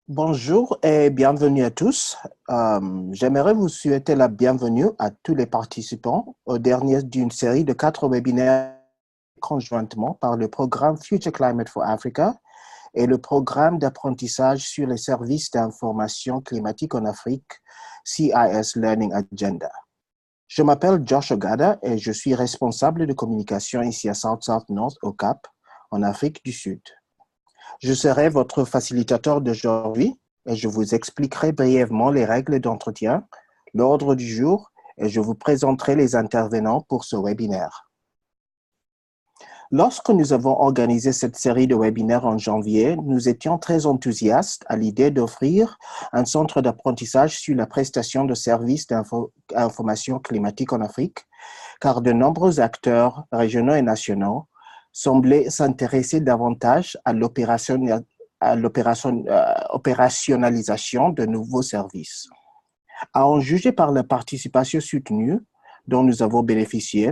Bonjour et bienvenue à tous. J'aimerais vous souhaiter la bienvenue à tous les participants au dernier d'une série de 4 webinaires conjointement par le programme Future Climate for Africa et le programme d'apprentissage sur les services d'information climatique en Afrique, CIS Learning Agenda. Je m'appelle Josh Ogada et je suis responsable de communication ici à South North au Cap, en Afrique du Sud. Je serai votre facilitateur d'aujourd'hui et je vous expliquerai brièvement les règles d'entretien, l'ordre du jour et je vous présenterai les intervenants pour ce webinaire. Lorsque nous avons organisé cette série de webinaires en janvier, nous étions très enthousiastes à l'idée d'offrir un centre d'apprentissage sur la prestation de services d'information climatique en Afrique, car de nombreux acteurs régionaux et nationaux semblaient s'intéresser davantage à l'opérationnalisation de nouveaux services. À en juger par la participation soutenue dont nous avons bénéficié,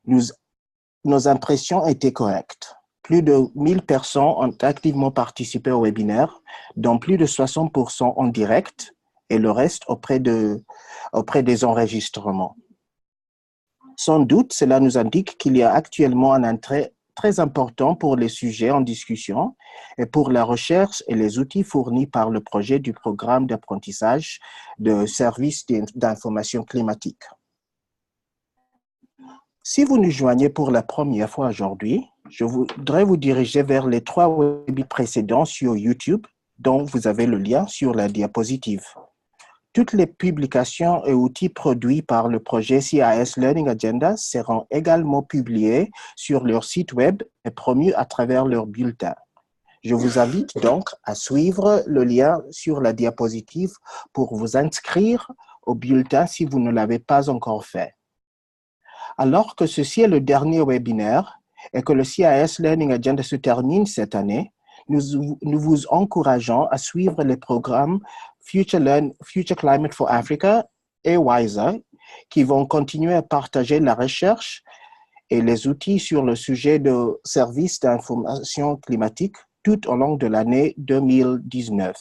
nos impressions étaient correctes. Plus de 1000 personnes ont activement participé au webinaire, dont plus de 60% en direct et le reste auprès des enregistrements. Sans doute, cela nous indique qu'il y a actuellement un intérêt très important pour les sujets en discussion et pour la recherche et les outils fournis par le projet du programme d'apprentissage de services d'information climatique. Si vous nous joignez pour la première fois aujourd'hui, je voudrais vous diriger vers les 3 webinaires précédents sur YouTube dont vous avez le lien sur la diapositive. Toutes les publications et outils produits par le projet CIS Learning Agenda seront également publiés sur leur site web et promus à travers leur bulletin. Je vous invite donc à suivre le lien sur la diapositive pour vous inscrire au bulletin si vous ne l'avez pas encore fait. Alors que ceci est le dernier webinaire et que le CIS Learning Agenda se termine cette année, nous vous encourageons à suivre les programmes Future Climate for Africa et WISER qui vont continuer à partager la recherche et les outils sur le sujet de services d'information climatique tout au long de l'année 2019.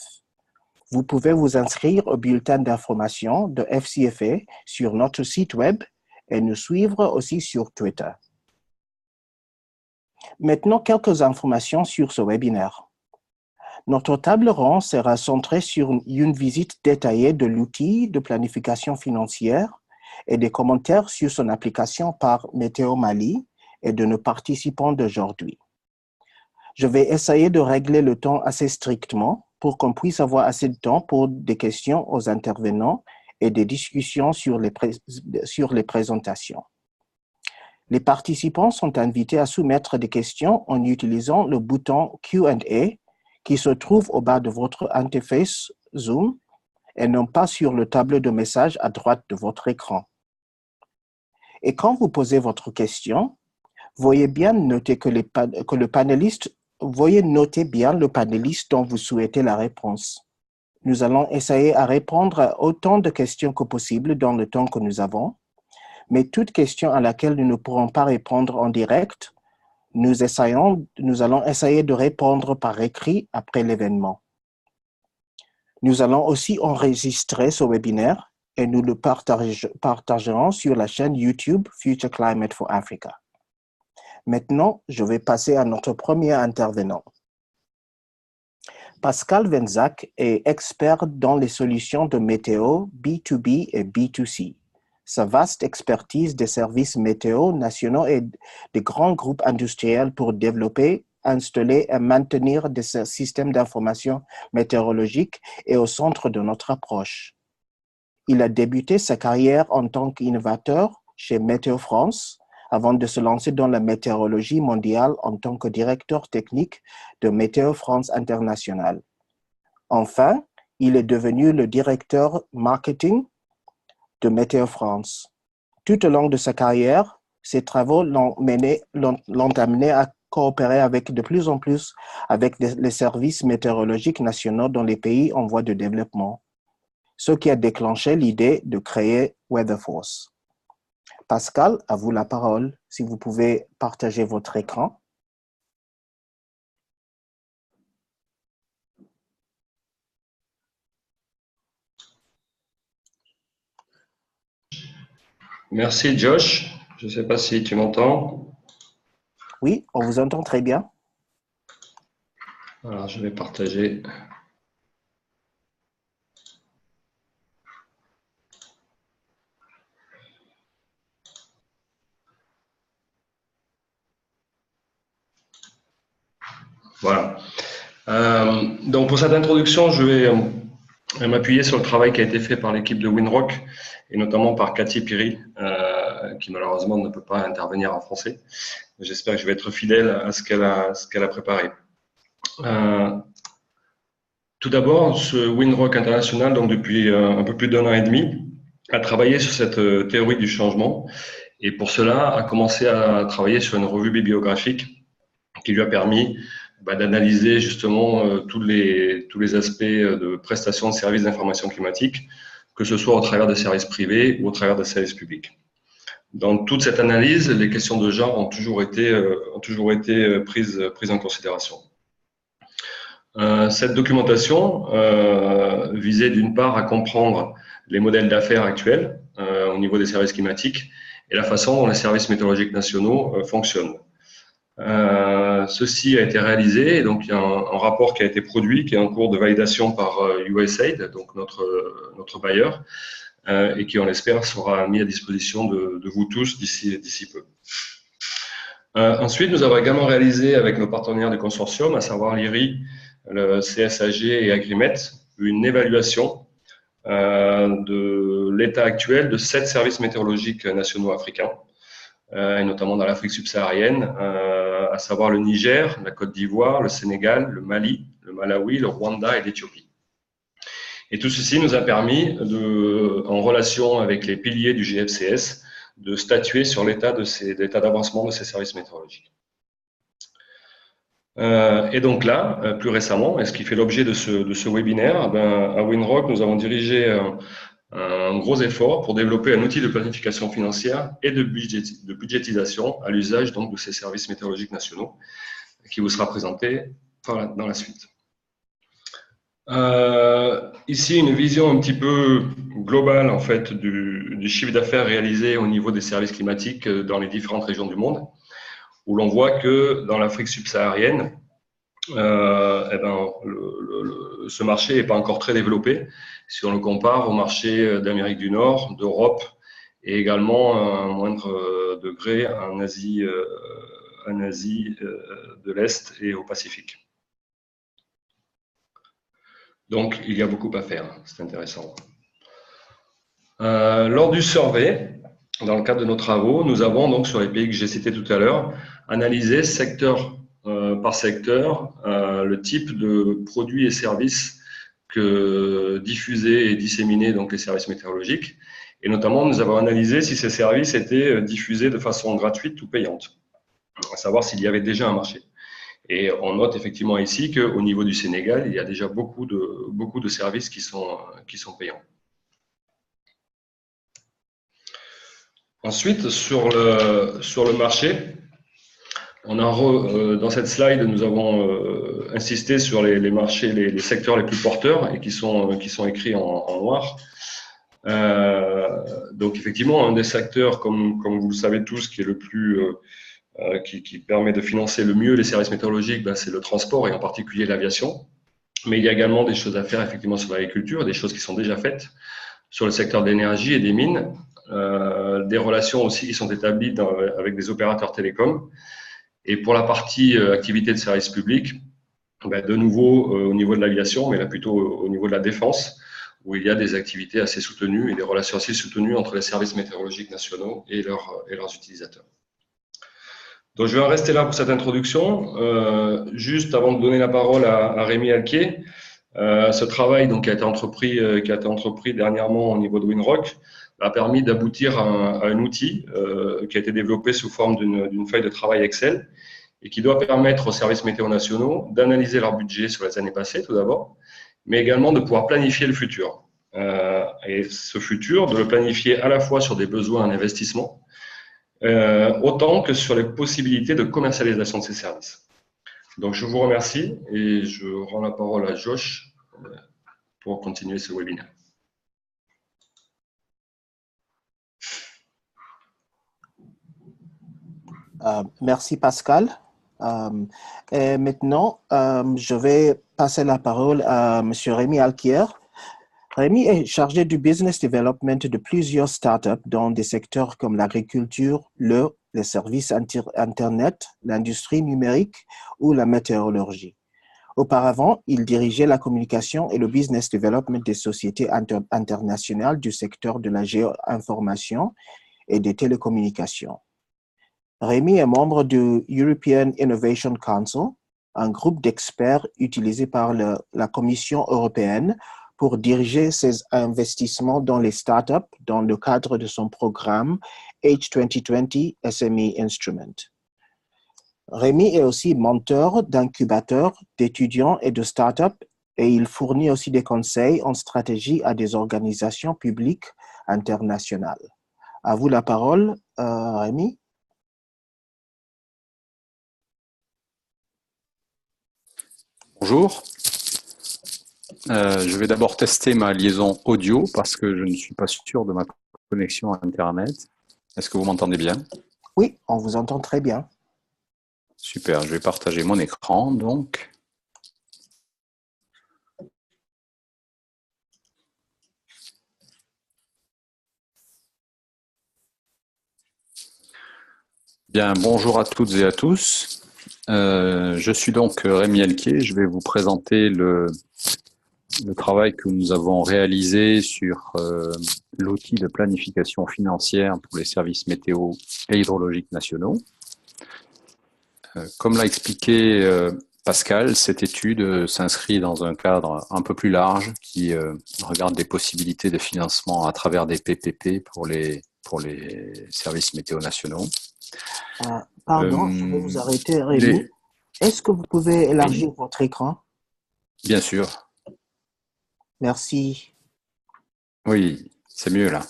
Vous pouvez vous inscrire au bulletin d'information de FCFA sur notre site web et nous suivre aussi sur Twitter. Maintenant, quelques informations sur ce webinaire. Notre table ronde sera centrée sur une visite détaillée de l'outil de planification financière et des commentaires sur son application par Météo Mali et de nos participants d'aujourd'hui. Je vais essayer de régler le temps assez strictement pour qu'on puisse avoir assez de temps pour des questions aux intervenants et des discussions sur les présentations. Les participants sont invités à soumettre des questions en utilisant le bouton Q&A qui se trouve au bas de votre interface Zoom et non pas sur le tableau de messages à droite de votre écran. Et quand vous posez votre question, veuillez noter bien le panéliste dont vous souhaitez la réponse. Nous allons essayer à répondre à autant de questions que possible dans le temps que nous avons, mais toute question à laquelle nous ne pourrons pas répondre en direct, nous allons essayer de répondre par écrit après l'événement. Nous allons aussi enregistrer ce webinaire et nous le partagerons sur la chaîne YouTube Future Climate for Africa. Maintenant, je vais passer à notre premier intervenant. Pascal Venzac est expert dans les solutions de météo B2B et B2C. Sa vaste expertise des services météo nationaux et des grands groupes industriels pour développer, installer et maintenir des systèmes d'information météorologique est au centre de notre approche. Il a débuté sa carrière en tant qu'innovateur chez Météo France avant de se lancer dans la météorologie mondiale en tant que directeur technique de Météo France International. Enfin, il est devenu le directeur marketing de Météo France. Tout au long de sa carrière, ses travaux l'ont amené à coopérer de plus en plus avec les services météorologiques nationaux dans les pays en voie de développement, ce qui a déclenché l'idée de créer WeatherForce. Pascal, à vous la parole, si vous pouvez partager votre écran. Merci Josh. Je ne sais pas si tu m'entends. Oui, on vous entend très bien. Alors, je vais partager. Voilà. Donc pour cette introduction, je vais m'appuyer sur le travail qui a été fait par l'équipe de Winrock et notamment par Cathy Piri, qui malheureusement ne peut pas intervenir en français. J'espère que je vais être fidèle à ce qu'elle a préparé. Tout d'abord, ce Winrock International, donc depuis un peu plus d'un an et demi, a travaillé sur cette théorie du changement et pour cela a commencé à travailler sur une revue bibliographique qui lui a permis d'analyser justement tous les aspects de prestation de services d'information climatique, que ce soit au travers des services privés ou au travers des services publics. Dans toute cette analyse, les questions de genre ont toujours été prises en considération. Cette documentation visait d'une part à comprendre les modèles d'affaires actuels au niveau des services climatiques et la façon dont les services météorologiques nationaux fonctionnent. Ceci a été réalisé et donc il y a un rapport qui a été produit, qui est en cours de validation par USAID, donc notre bailleur, et qui, on l'espère, sera mis à disposition de vous tous d'ici peu. Ensuite, nous avons également réalisé avec nos partenaires du consortium, à savoir l'IRI, le CSAG et Agrimet, une évaluation de l'état actuel de 7 services météorologiques nationaux africains, et notamment dans l'Afrique subsaharienne, à savoir le Niger, la Côte d'Ivoire, le Sénégal, le Mali, le Malawi, le Rwanda et l'Éthiopie. Et tout ceci nous a permis, en relation avec les piliers du GFCS, de statuer sur l'état d'avancement de ces services météorologiques. Et donc là, plus récemment, et ce qui fait l'objet de ce webinaire, à Winrock, nous avons dirigé un gros effort pour développer un outil de planification financière et de budgétisation à l'usage donc de ces services météorologiques nationaux qui vous sera présenté dans la suite. Ici, une vision un petit peu globale en fait du chiffre d'affaires réalisé au niveau des services climatiques dans les différentes régions du monde, où l'on voit que dans l'Afrique subsaharienne, ce marché n'est pas encore très développé si on le compare au marché d'Amérique du Nord, d'Europe et également à un moindre degré en Asie de l'Est et au Pacifique. Donc, il y a beaucoup à faire, c'est intéressant. Lors du survey, dans le cadre de nos travaux, nous avons donc sur les pays que j'ai cités tout à l'heure, analysé secteur par secteur le type de produits et services que diffusaient et disséminaient donc les services météorologiques. Et notamment, nous avons analysé si ces services étaient diffusés de façon gratuite ou payante, à savoir s'il y avait déjà un marché. Et on note effectivement ici qu'au niveau du Sénégal, il y a déjà beaucoup de services qui sont payants. Ensuite, sur le marché, on a dans cette slide, nous avons insisté sur les marchés, les secteurs les plus porteurs et qui sont écrits en noir. Donc effectivement, un des secteurs, comme vous le savez tous, qui est le plus qui permet de financer le mieux les services météorologiques, c'est le transport et en particulier l'aviation. Mais il y a également des choses à faire effectivement sur l'agriculture, des choses qui sont déjà faites sur le secteur de l'énergie et des mines, des relations aussi qui sont établies avec des opérateurs télécoms. Et pour la partie activité de service public, de nouveau au niveau de l'aviation, mais là plutôt au niveau de la défense, où il y a des activités assez soutenues et des relations assez soutenues entre les services météorologiques nationaux et leurs utilisateurs. Donc je vais en rester là pour cette introduction. Juste avant de donner la parole à Rémi Alquier, ce travail donc, qui a été entrepris dernièrement au niveau de Winrock a permis d'aboutir à un outil qui a été développé sous forme d'une feuille de travail Excel et qui doit permettre aux services météo nationaux d'analyser leur budget sur les années passées tout d'abord, mais également de pouvoir planifier le futur. Et ce futur, de le planifier à la fois sur des besoins en investissement, autant que sur les possibilités de commercialisation de ces services. Donc je vous remercie et je rends la parole à Josh pour continuer ce webinaire. Merci Pascal. Euh, et maintenant, je vais passer la parole à M. Rémi Alquier. Rémi est chargé du business development de plusieurs startups dans des secteurs comme l'agriculture, les services Internet, l'industrie numérique ou la météorologie. Auparavant, il dirigeait la communication et le business development des sociétés internationales du secteur de la géoinformation et des télécommunications. Rémi est membre du European Innovation Council, un groupe d'experts utilisé par la Commission européenne pour diriger ses investissements dans les startups dans le cadre de son programme H2020 SME Instrument. Rémi est aussi mentor d'incubateurs, d'étudiants et de startups et il fournit aussi des conseils en stratégie à des organisations publiques internationales. À vous la parole, Rémi. Bonjour. Je vais d'abord tester ma liaison audio parce que je ne suis pas sûr de ma connexion à Internet. Est-ce que vous m'entendez bien? Oui, on vous entend très bien. Super, je vais partager mon écran donc. Bien, bonjour à toutes et à tous. Je suis donc Rémi Alquier. Je vais vous présenter le travail que nous avons réalisé sur l'outil de planification financière pour les services météo et hydrologiques nationaux. Comme l'a expliqué Pascal, cette étude s'inscrit dans un cadre un peu plus large qui regarde des possibilités de financement à travers des PPP pour les services météo nationaux. Pardon, je vais vous arrêter, Rémi. Est-ce que vous pouvez élargir votre écran? Bien sûr. Merci. Oui, c'est mieux là.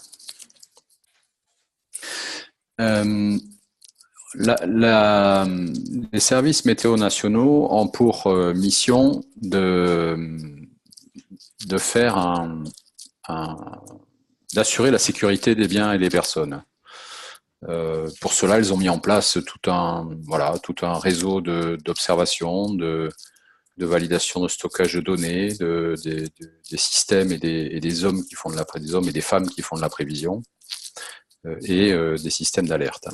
Les services météo nationaux ont pour mission de faire d'assurer la sécurité des biens et des personnes. Pour cela, ils ont mis en place tout un réseau d'observation, de validation de stockage de données, des systèmes et des hommes qui font des hommes et des femmes qui font de la prévision et des systèmes d'alerte.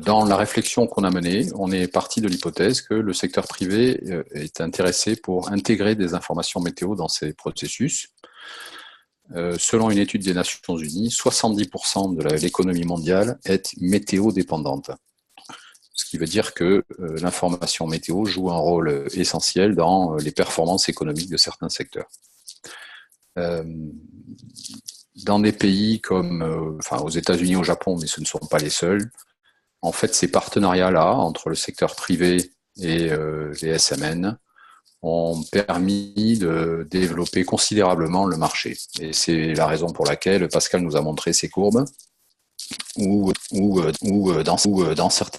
Dans la réflexion qu'on a menée, on est parti de l'hypothèse que le secteur privé est intéressé pour intégrer des informations météo dans ces processus. Selon une étude des Nations Unies, 70% de l'économie mondiale est météo-dépendante. Ce qui veut dire que l'information météo joue un rôle essentiel dans les performances économiques de certains secteurs. Dans des pays comme aux États-Unis, au Japon, mais ce ne sont pas les seuls, en fait, ces partenariats-là entre le secteur privé et les SMN ont permis de développer considérablement le marché. Et c'est la raison pour laquelle Pascal nous a montré ces courbes, où dans certains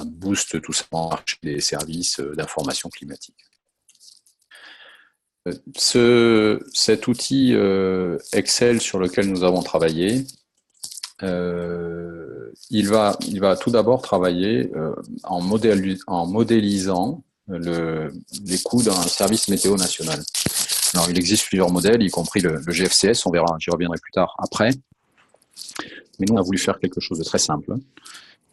booste tout simplement le marché des services d'information climatique. Cet outil Excel sur lequel nous avons travaillé, il va tout d'abord travailler en modélisant les coûts d'un service météo national. Alors, il existe plusieurs modèles, y compris le GFCS, on verra, j'y reviendrai plus tard après. Mais nous, on a voulu faire quelque chose de très simple.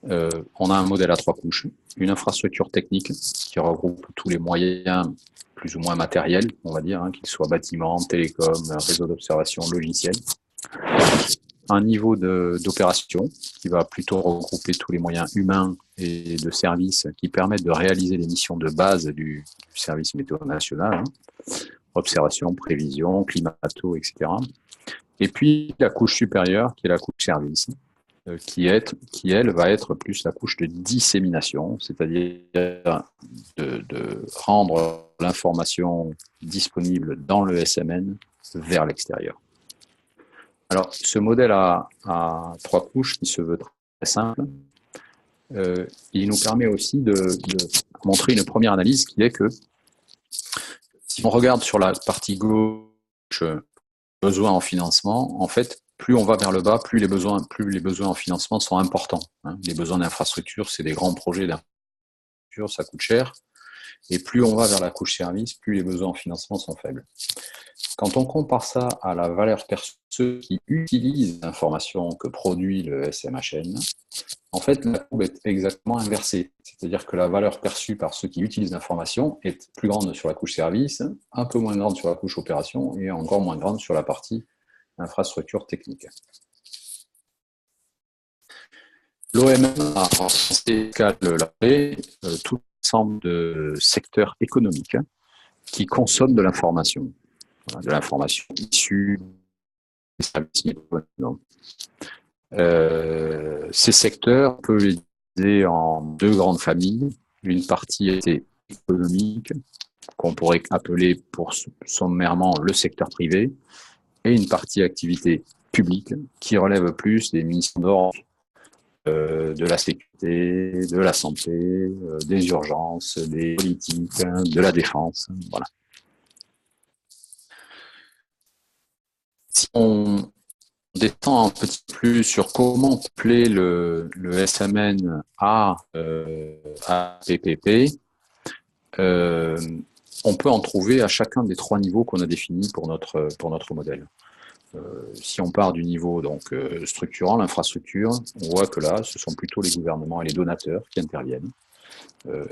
On a un modèle à 3 couches, une infrastructure technique qui regroupe tous les moyens plus ou moins matériels, on va dire, qu'ils soient bâtiments, télécom, réseau d'observation, logiciel. Un niveau d'opération qui va plutôt regrouper tous les moyens humains et de services qui permettent de réaliser les missions de base du service météo national, observation, prévision, climato, etc. Et puis la couche supérieure qui est la couche service, qui elle va être plus la couche de dissémination, c'est-à-dire de rendre l'information disponible dans le SMN vers l'extérieur. Alors, ce modèle à 3 couches qui se veut très simple, il nous permet aussi de montrer une première analyse qui est que si on regarde sur la partie gauche besoin en financement, en fait, plus on va vers le bas, plus les besoins en financement sont importants. Hein. Les besoins d'infrastructure, c'est des grands projets d'infrastructure, ça coûte cher. Et plus on va vers la couche service, plus les besoins en financement sont faibles. Quand on compare ça à la valeur perçue de ceux qui utilisent l'information que produit le SMHN, en fait, la courbe est exactement inversée. C'est-à-dire que la valeur perçue par ceux qui utilisent l'information est plus grande sur la couche service, un peu moins grande sur la couche opération et encore moins grande sur la partie infrastructure technique. L'OMM a recensé tout ensemble de secteurs économiques qui consomment de l'information issue des services météo. Ces secteurs, on peut les diviser en deux grandes familles. Une partie était économique, qu'on pourrait appeler pour sommairement le secteur privé, et une partie activité publique qui relève plus des missions d'ordre de la sécurité, de la santé, des urgences, des politiques, de la défense. Voilà. Si on descend un petit peu plus sur comment coupler le SMN à PPP, on peut en trouver à chacun des trois niveaux qu'on a définis pour notre modèle. Si on part du niveau structurant, l'infrastructure, on voit que là, ce sont plutôt les gouvernements et les donateurs qui interviennent.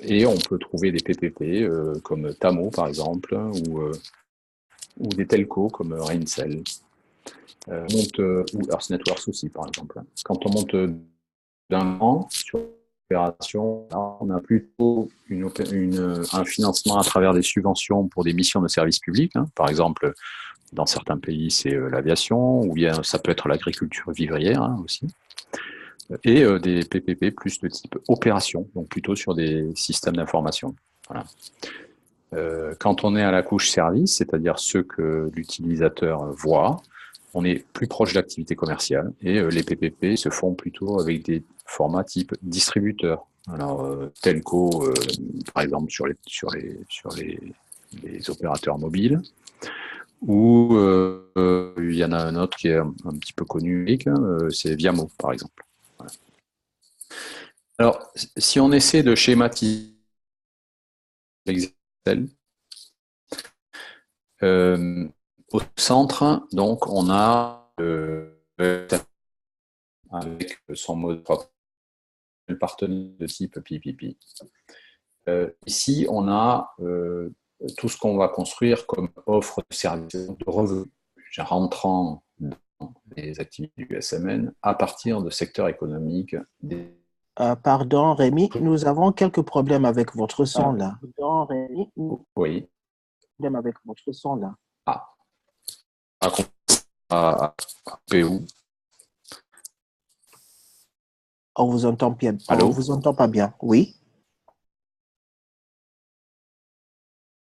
Et on peut trouver des PPP comme TAMO, par exemple, ou des telcos comme Raincel. Ou Earth Networks aussi, par exemple. Quand on monte d'un an sur l'opération, on a plutôt un financement à travers des subventions pour des missions de service public. Hein. Par exemple, dans certains pays, c'est l'aviation, ou bien ça peut être l'agriculture vivrière aussi. Et des PPP plus de type opération, donc plutôt sur des systèmes d'information. Voilà. Quand on est à la couche service, c'est-à-dire ceux que l'utilisateur voit, on est plus proche de l'activité commerciale et les PPP se font plutôt avec des formats type distributeur. Alors telco, par exemple sur les opérateurs mobiles, ou il y en a un autre qui est un petit peu connu, c'est Viamo par exemple. Voilà. Alors si on essaie de schématiser l'exemple, au centre, donc, on a avec son mode partenaire de type PPP. Ici, on a tout ce qu'on va construire comme offre de services de revenus rentrant dans les activités du SMN à partir de secteurs économiques. Pardon, Rémi, nous avons quelques problèmes avec votre son là. Pardon, Rémi. Oui. Problème avec votre son là. À PU. On vous entend bien. Allô? On vous entend pas bien. Oui.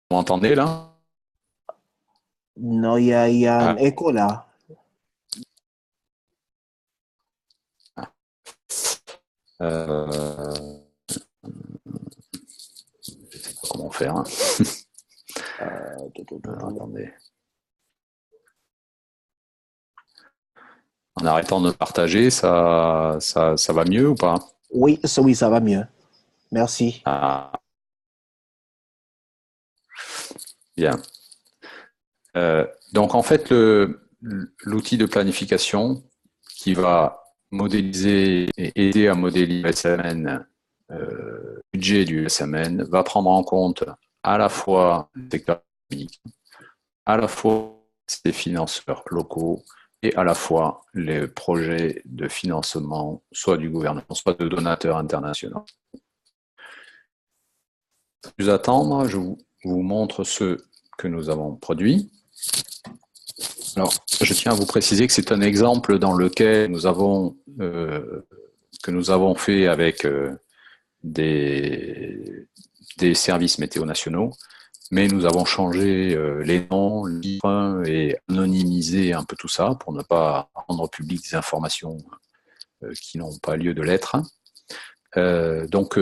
Vous m'entendez là? Non, il y a un écho là. Je sais pas comment faire. Hein. Attendez. En arrêtant de partager, ça va mieux ou pas? Oui, ça va mieux. Merci. Bien. Donc, en fait, l'outil de planification qui va modéliser et aider à modéliser le SMN, le budget du SMN, va prendre en compte à la fois le secteur public, à la fois ses financeurs locaux et à la fois les projets de financement, soit du gouvernement, soit de donateurs internationaux. Sans plus attendre, je vous montre ceux que nous avons produits. Alors, je tiens à vous préciser que c'est un exemple dans lequel nous avons fait avec des services météo nationaux, mais nous avons changé les noms, les livres et anonymisé un peu tout ça pour ne pas rendre public des informations qui n'ont pas lieu de l'être. Donc,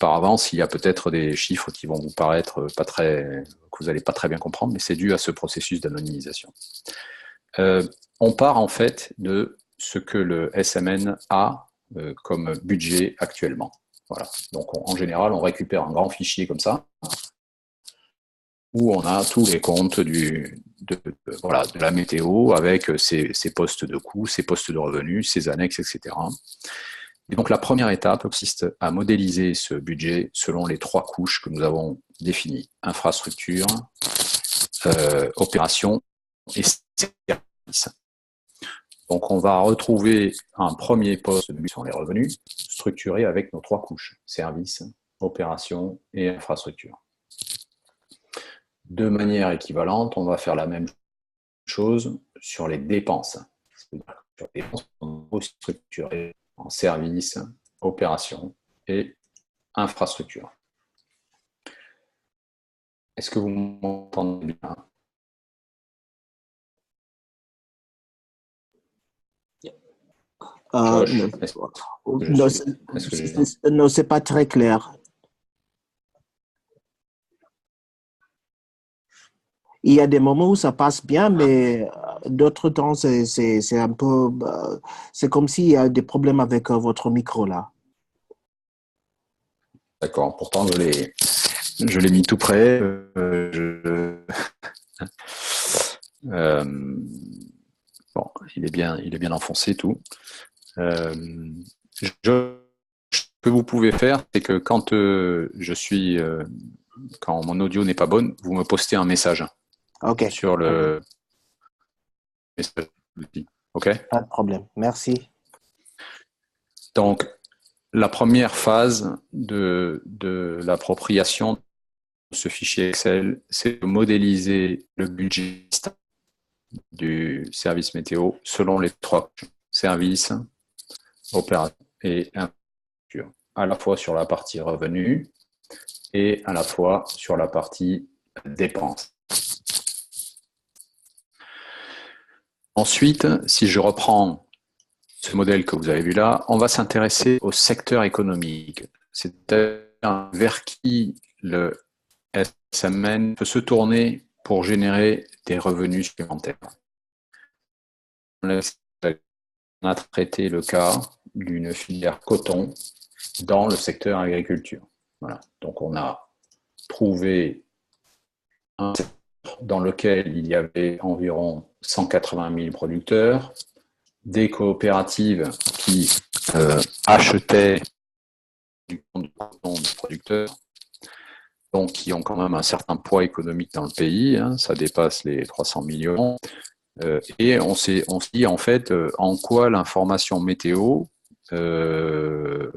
par avance, il y a peut-être des chiffres qui vont vous paraître que vous n'allez pas très bien comprendre, mais c'est dû à ce processus d'anonymisation. On part en fait de ce que le SMN a comme budget actuellement. Voilà. Donc, en général, on récupère un grand fichier comme ça, où on a tous les comptes de la météo avec ses postes de coûts, ses postes de revenus, ses annexes, etc. Et donc, la première étape consiste à modéliser ce budget selon les 3 couches que nous avons définies: infrastructure, opération et service. Donc, on va retrouver un premier poste de budget sur les revenus, structuré avec nos 3 couches: service, opération et infrastructure. De manière équivalente, on va faire la même chose sur les dépenses. C'est-à-dire que sur les dépenses, on va structurer en service, opération et infrastructure. Est-ce que vous m'entendez bien? Non, c'est pas très clair. Il y a des moments où ça passe bien, mais d'autres temps, c'est un peu... C'est comme s'il y a des problèmes avec votre micro, là. D'accord, pourtant je l'ai mis tout près. Bon, il est bien enfoncé tout. Ce que vous pouvez faire, c'est que quand quand mon audio n'est pas bonne, vous me postez un message. Ok. Sur le message. Ok. Pas de problème. Merci. Donc, la première phase de l'appropriation de ce fichier Excel, c'est de modéliser le budget du service météo selon les 3 services, opération et infrastructure, à la fois sur la partie revenus et à la fois sur la partie dépenses. Ensuite, si je reprends ce modèle que vous avez vu là, on va s'intéresser au secteur économique, c'est-à-dire vers qui le SMN peut se tourner pour générer des revenus supplémentaires. On a traité le cas d'une filière coton dans le secteur agriculture. Voilà. Donc on a trouvé un secteur dans lequel il y avait environ 180 000 producteurs, des coopératives qui achetaient du coton de producteurs, donc qui ont quand même un certain poids économique dans le pays, hein, ça dépasse les 300 millions. Et on se dit en fait en quoi l'information météo va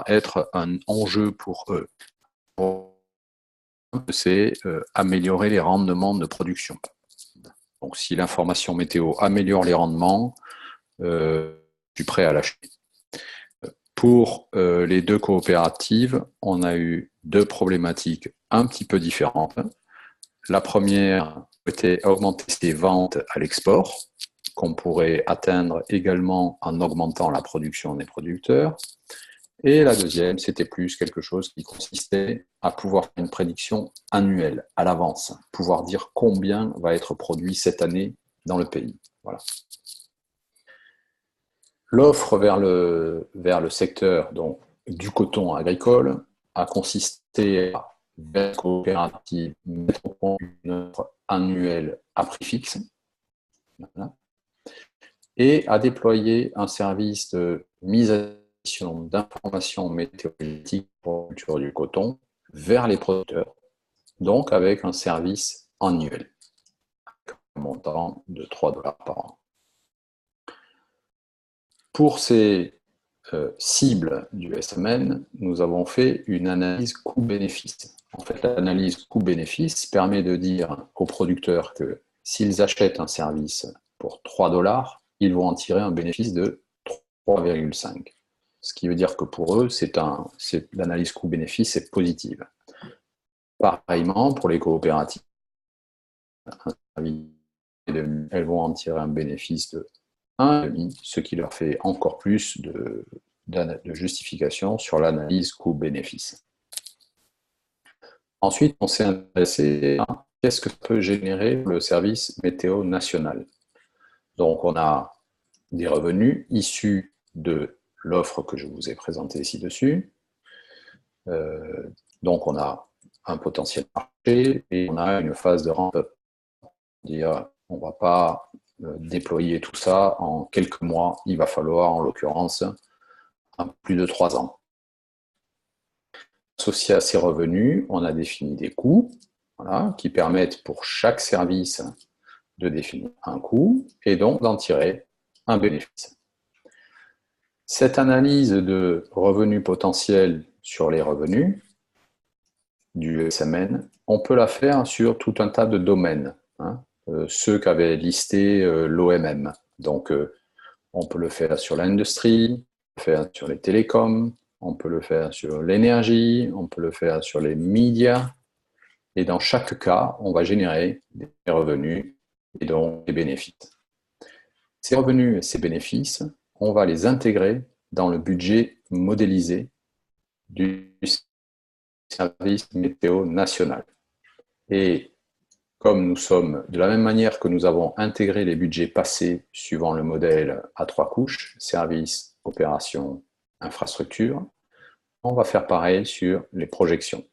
être un enjeu pour eux. C'est améliorer les rendements de production. Donc si l'information météo améliore les rendements, je suis prêt à l'acheter. Pour les 2 coopératives, on a eu 2 problématiques un petit peu différentes. La première était augmenter ses ventes à l'export, qu'on pourrait atteindre également en augmentant la production des producteurs. Et la deuxième, c'était plus quelque chose qui consistait à pouvoir faire une prédiction annuelle, à l'avance, pouvoir dire combien va être produit cette année dans le pays. Voilà. L'offre vers le secteur donc, du coton agricole a consisté à vers la coopérative mettre au point une offre annuelle à prix fixe, voilà, et à déployer un service de mise à disposition d'informations météorologiques pour la culture du coton vers les producteurs, donc avec un service annuel, un montant de 3 $ par an. Pour ces cibles du SMN, nous avons fait une analyse coût-bénéfice. En fait, l'analyse coût-bénéfice permet de dire aux producteurs que s'ils achètent un service pour 3 $, ils vont en tirer un bénéfice de 3,5. Ce qui veut dire que pour eux, l'analyse coût-bénéfice est positive. Pareillement, pour les coopératives, elles vont en tirer un bénéfice de 1,5, ce qui leur fait encore plus de justification sur l'analyse coût-bénéfice. Ensuite, on s'est intéressé à qu'est-ce que peut générer le service météo national. Donc, on a des revenus issus de l'offre que je vous ai présentée ci-dessus. Donc, on a un potentiel marché et on a une phase de ramp-up. C'est-à-dire, on ne va pas déployer tout ça en quelques mois. Il va falloir, en l'occurrence, plus de 3 ans. Associé à ces revenus, on a défini des coûts, voilà, qui permettent pour chaque service de définir un coût et donc d'en tirer un bénéfice. Cette analyse de revenus potentiels sur les revenus du SMN, on peut la faire sur tout un tas de domaines, hein, ceux qu'avait listé l'OMM. Donc, on peut le faire sur l'industrie, on peut le faire sur les télécoms, on peut le faire sur l'énergie, on peut le faire sur les médias. Et dans chaque cas, on va générer des revenus et donc des bénéfices. Ces revenus et ces bénéfices, on va les intégrer dans le budget modélisé du service météo national. Et comme nous sommes, de la même manière que nous avons intégré les budgets passés suivant le modèle à 3 couches, services, opérations, infrastructures, on va faire pareil sur les projections.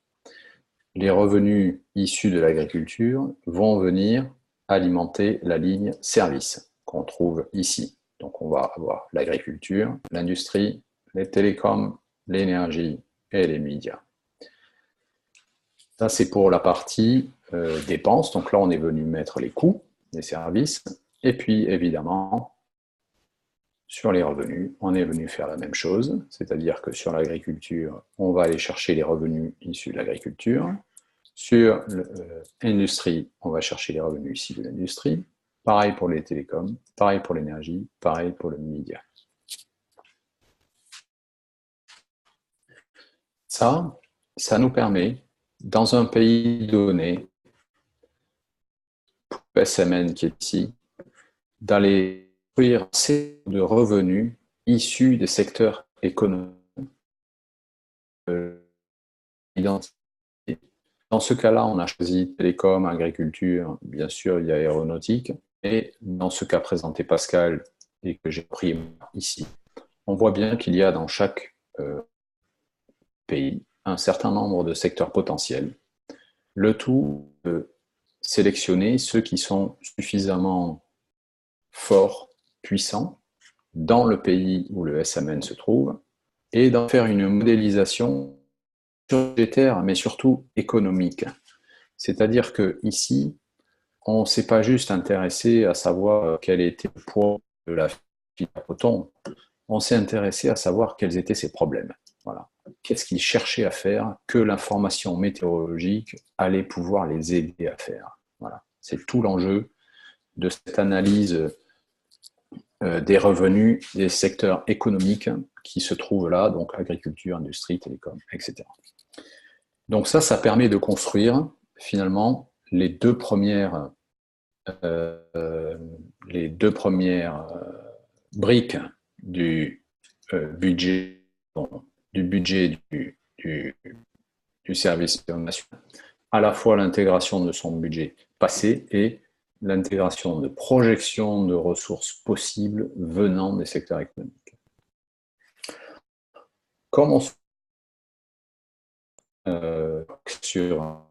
Les revenus issus de l'agriculture vont venir alimenter la ligne service qu'on trouve ici. Donc on va avoir l'agriculture, l'industrie, les télécoms, l'énergie et les médias. Ça, c'est pour la partie dépenses. Donc là, on est venu mettre les coûts des services. Et puis, évidemment, sur les revenus, on est venu faire la même chose. C'est-à-dire que sur l'agriculture, on va aller chercher les revenus issus de l'agriculture. Sur l'industrie, on va chercher les revenus issus de l'industrie. Pareil pour les télécoms, pareil pour l'énergie, pareil pour le média. Ça nous permet, dans un pays donné, pour le SMN qui est ici, d'aller construire assez de revenus issus des secteurs économiques identifiés. Dans ce cas-là, on a choisi télécom, agriculture, bien sûr, il y a aéronautique. Et dans ce cas présenté Pascal et que j'ai pris ici, on voit bien qu'il y a dans chaque pays un certain nombre de secteurs potentiels. Le tout de sélectionner ceux qui sont suffisamment forts, puissants, dans le pays où le SMN se trouve, et d'en faire une modélisation budgétaire, mais surtout économique. C'est-à-dire qu'ici, on ne s'est pas juste intéressé à savoir quel était le poids de la filière coton, on s'est intéressé à savoir quels étaient ses problèmes. Voilà. Qu'est-ce qu'ils cherchaient à faire que l'information météorologique allait pouvoir les aider à faire. Voilà. C'est tout l'enjeu de cette analyse des revenus des secteurs économiques qui se trouvent là, donc agriculture, industrie, télécom, etc. Donc ça permet de construire finalement les deux premières briques du budget du service national, à la fois l'intégration de son budget passé et l'intégration de projections de ressources possibles venant des secteurs économiques. Comme on sur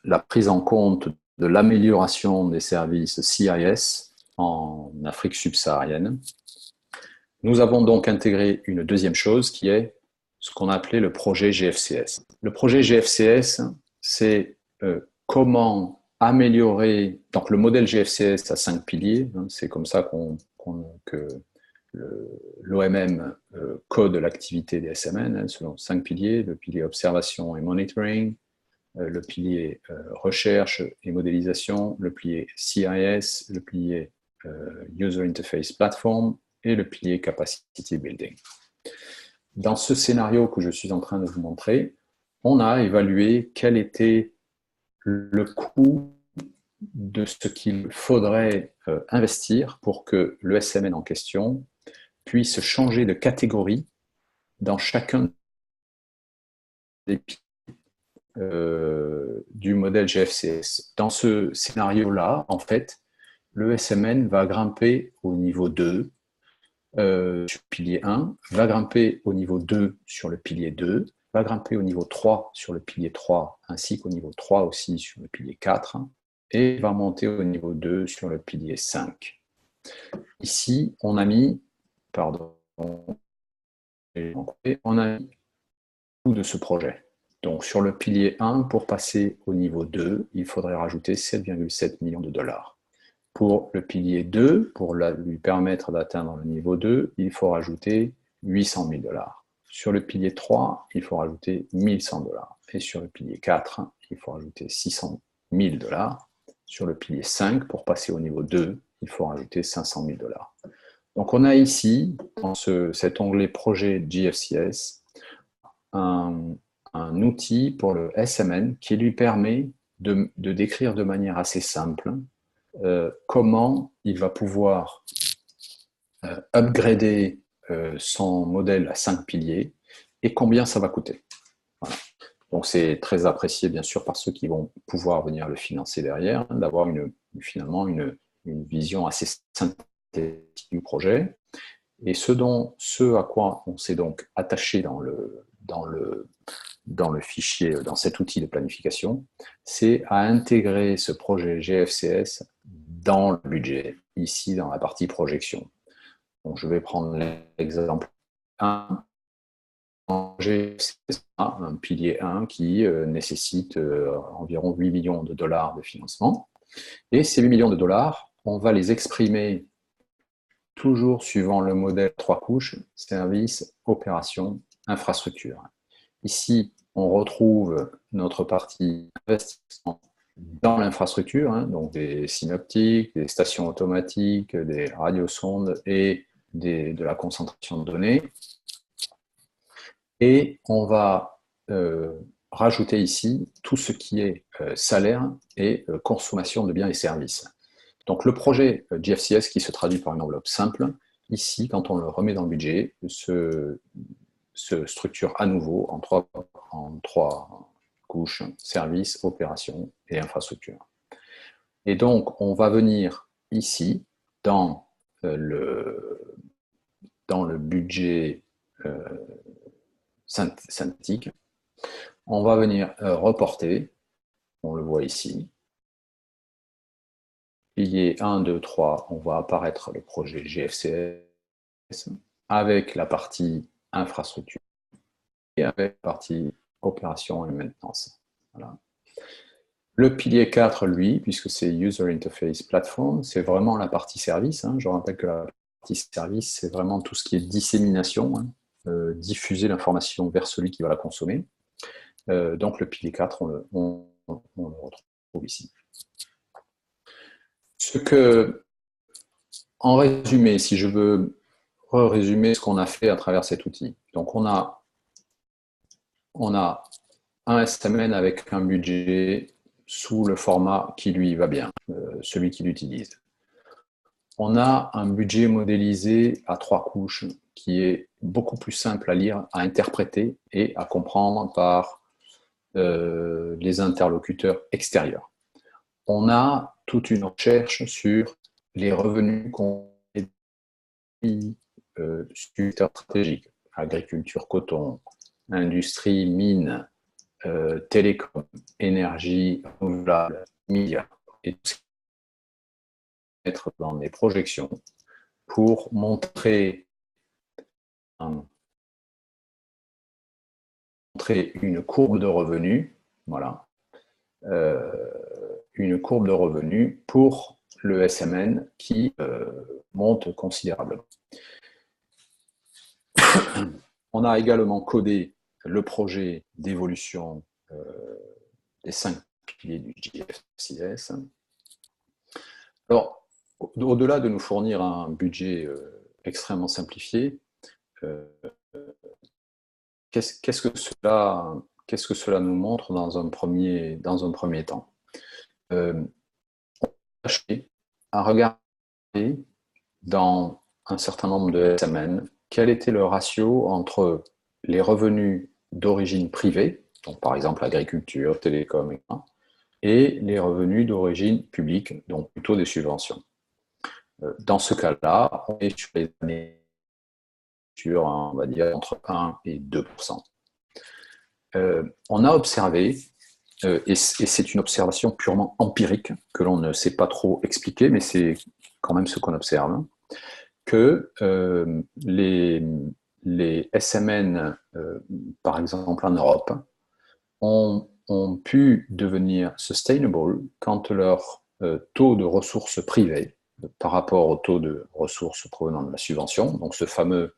la prise en compte de l'amélioration des services CIS en Afrique subsaharienne, nous avons donc intégré une deuxième chose qui est ce qu'on appelait le projet GFCS. Le projet GFCS, c'est comment améliorer. Donc le modèle GFCS a 5 piliers, hein, c'est comme ça que l'OMM code l'activité des SMN, hein, selon 5 piliers, le pilier observation et monitoring, le pilier recherche et modélisation, le pilier CIS, le pilier User Interface Platform et le pilier Capacity Building. Dans ce scénario que je suis en train de vous montrer, on a évalué quel était le coût de ce qu'il faudrait investir pour que le SMN en question puisse changer de catégorie dans chacun des piliers du modèle GFCS. Dans ce scénario-là, en fait, le SMN va grimper au niveau 2 sur le pilier 1, va grimper au niveau 2 sur le pilier 2, va grimper au niveau 3 sur le pilier 3, ainsi qu'au niveau 3 aussi sur le pilier 4, et va monter au niveau 2 sur le pilier 5. Ici, on a mis, tout de ce projet. Donc sur le pilier 1, pour passer au niveau 2, il faudrait rajouter 7,7 millions de dollars. Pour le pilier 2, pour lui permettre d'atteindre le niveau 2, il faut rajouter 800 000 dollars. Sur le pilier 3, il faut rajouter 1100 dollars. Et sur le pilier 4, il faut rajouter 600 000 dollars. Sur le pilier 5, pour passer au niveau 2, il faut rajouter 500 000 dollars. Donc on a ici, dans cet onglet projet GFCS, un outil pour le SMN qui lui permet de décrire de manière assez simple comment il va pouvoir upgrader son modèle à 5 piliers et combien ça va coûter. Voilà. Donc c'est très apprécié bien sûr par ceux qui vont pouvoir venir le financer derrière, d'avoir finalement une vision assez synthétique du projet. Et ce à quoi on s'est donc attaché dans le fichier, dans cet outil de planification, c'est à intégrer ce projet GFCS dans le budget, ici dans la partie projection. Donc je vais prendre l'exemple 1, un pilier 1 qui nécessite environ 8 millions de dollars de financement. Et ces 8 millions de dollars, on va les exprimer toujours suivant le modèle 3 couches, service, opération, infrastructure. Ici, on retrouve notre partie investissement dans l'infrastructure, donc des synoptiques, des stations automatiques, des radiosondes et de la concentration de données. Et on va rajouter ici tout ce qui est salaire et consommation de biens et services. Donc le projet GFCS qui se traduit par une enveloppe simple, ici, quand on le remet dans le budget, se structure à nouveau en trois couches, services, opérations et infrastructures. Et donc, on va venir ici, dans le budget synthétique, on va venir reporter, on le voit ici, pilier 1, 2, 3, on va apparaître le projet GFCS avec la partie infrastructure et avec la partie opération et maintenance. Voilà. Le pilier 4, lui, puisque c'est User Interface Platform, c'est vraiment la partie service. Je rappelle que la partie service, c'est vraiment tout ce qui est dissémination, diffuser l'information vers celui qui va la consommer. Donc le pilier 4, on le retrouve ici. En résumé, si je veux résumer ce qu'on a fait à travers cet outil. Donc on a un SMN avec un budget sous le format qui lui va bien, celui qu'il utilise. On a un budget modélisé à 3 couches qui est beaucoup plus simple à lire, à interpréter et à comprendre par les interlocuteurs extérieurs. On a toute une recherche sur les revenus qu'on secteur stratégique, agriculture, coton, industrie, mine, télécom, énergie renouvelable, médias, et tout ce qui va être dans des projections pour montrer une courbe de revenus, voilà, une courbe de revenus pour le SMN qui monte considérablement. On a également codé le projet d'évolution des 5 piliers du GFCS. Alors, au-delà de nous fournir un budget extrêmement simplifié, qu'est-ce que cela nous montre dans un premier temps? On a cherché à regarder dans un certain nombre de SMN quel était le ratio entre les revenus d'origine privée, donc par exemple agriculture, télécom, et les revenus d'origine publique, donc plutôt des subventions. Dans ce cas-là, on est sur les années sur, on va dire, entre 1 et 2%. On a observé, et c'est une observation purement empirique, que l'on ne sait pas trop expliquer, mais c'est quand même ce qu'on observe, que les SMN, par exemple en Europe, ont pu devenir sustainable quand leur taux de ressources privées par rapport au taux de ressources provenant de la subvention, donc ce fameux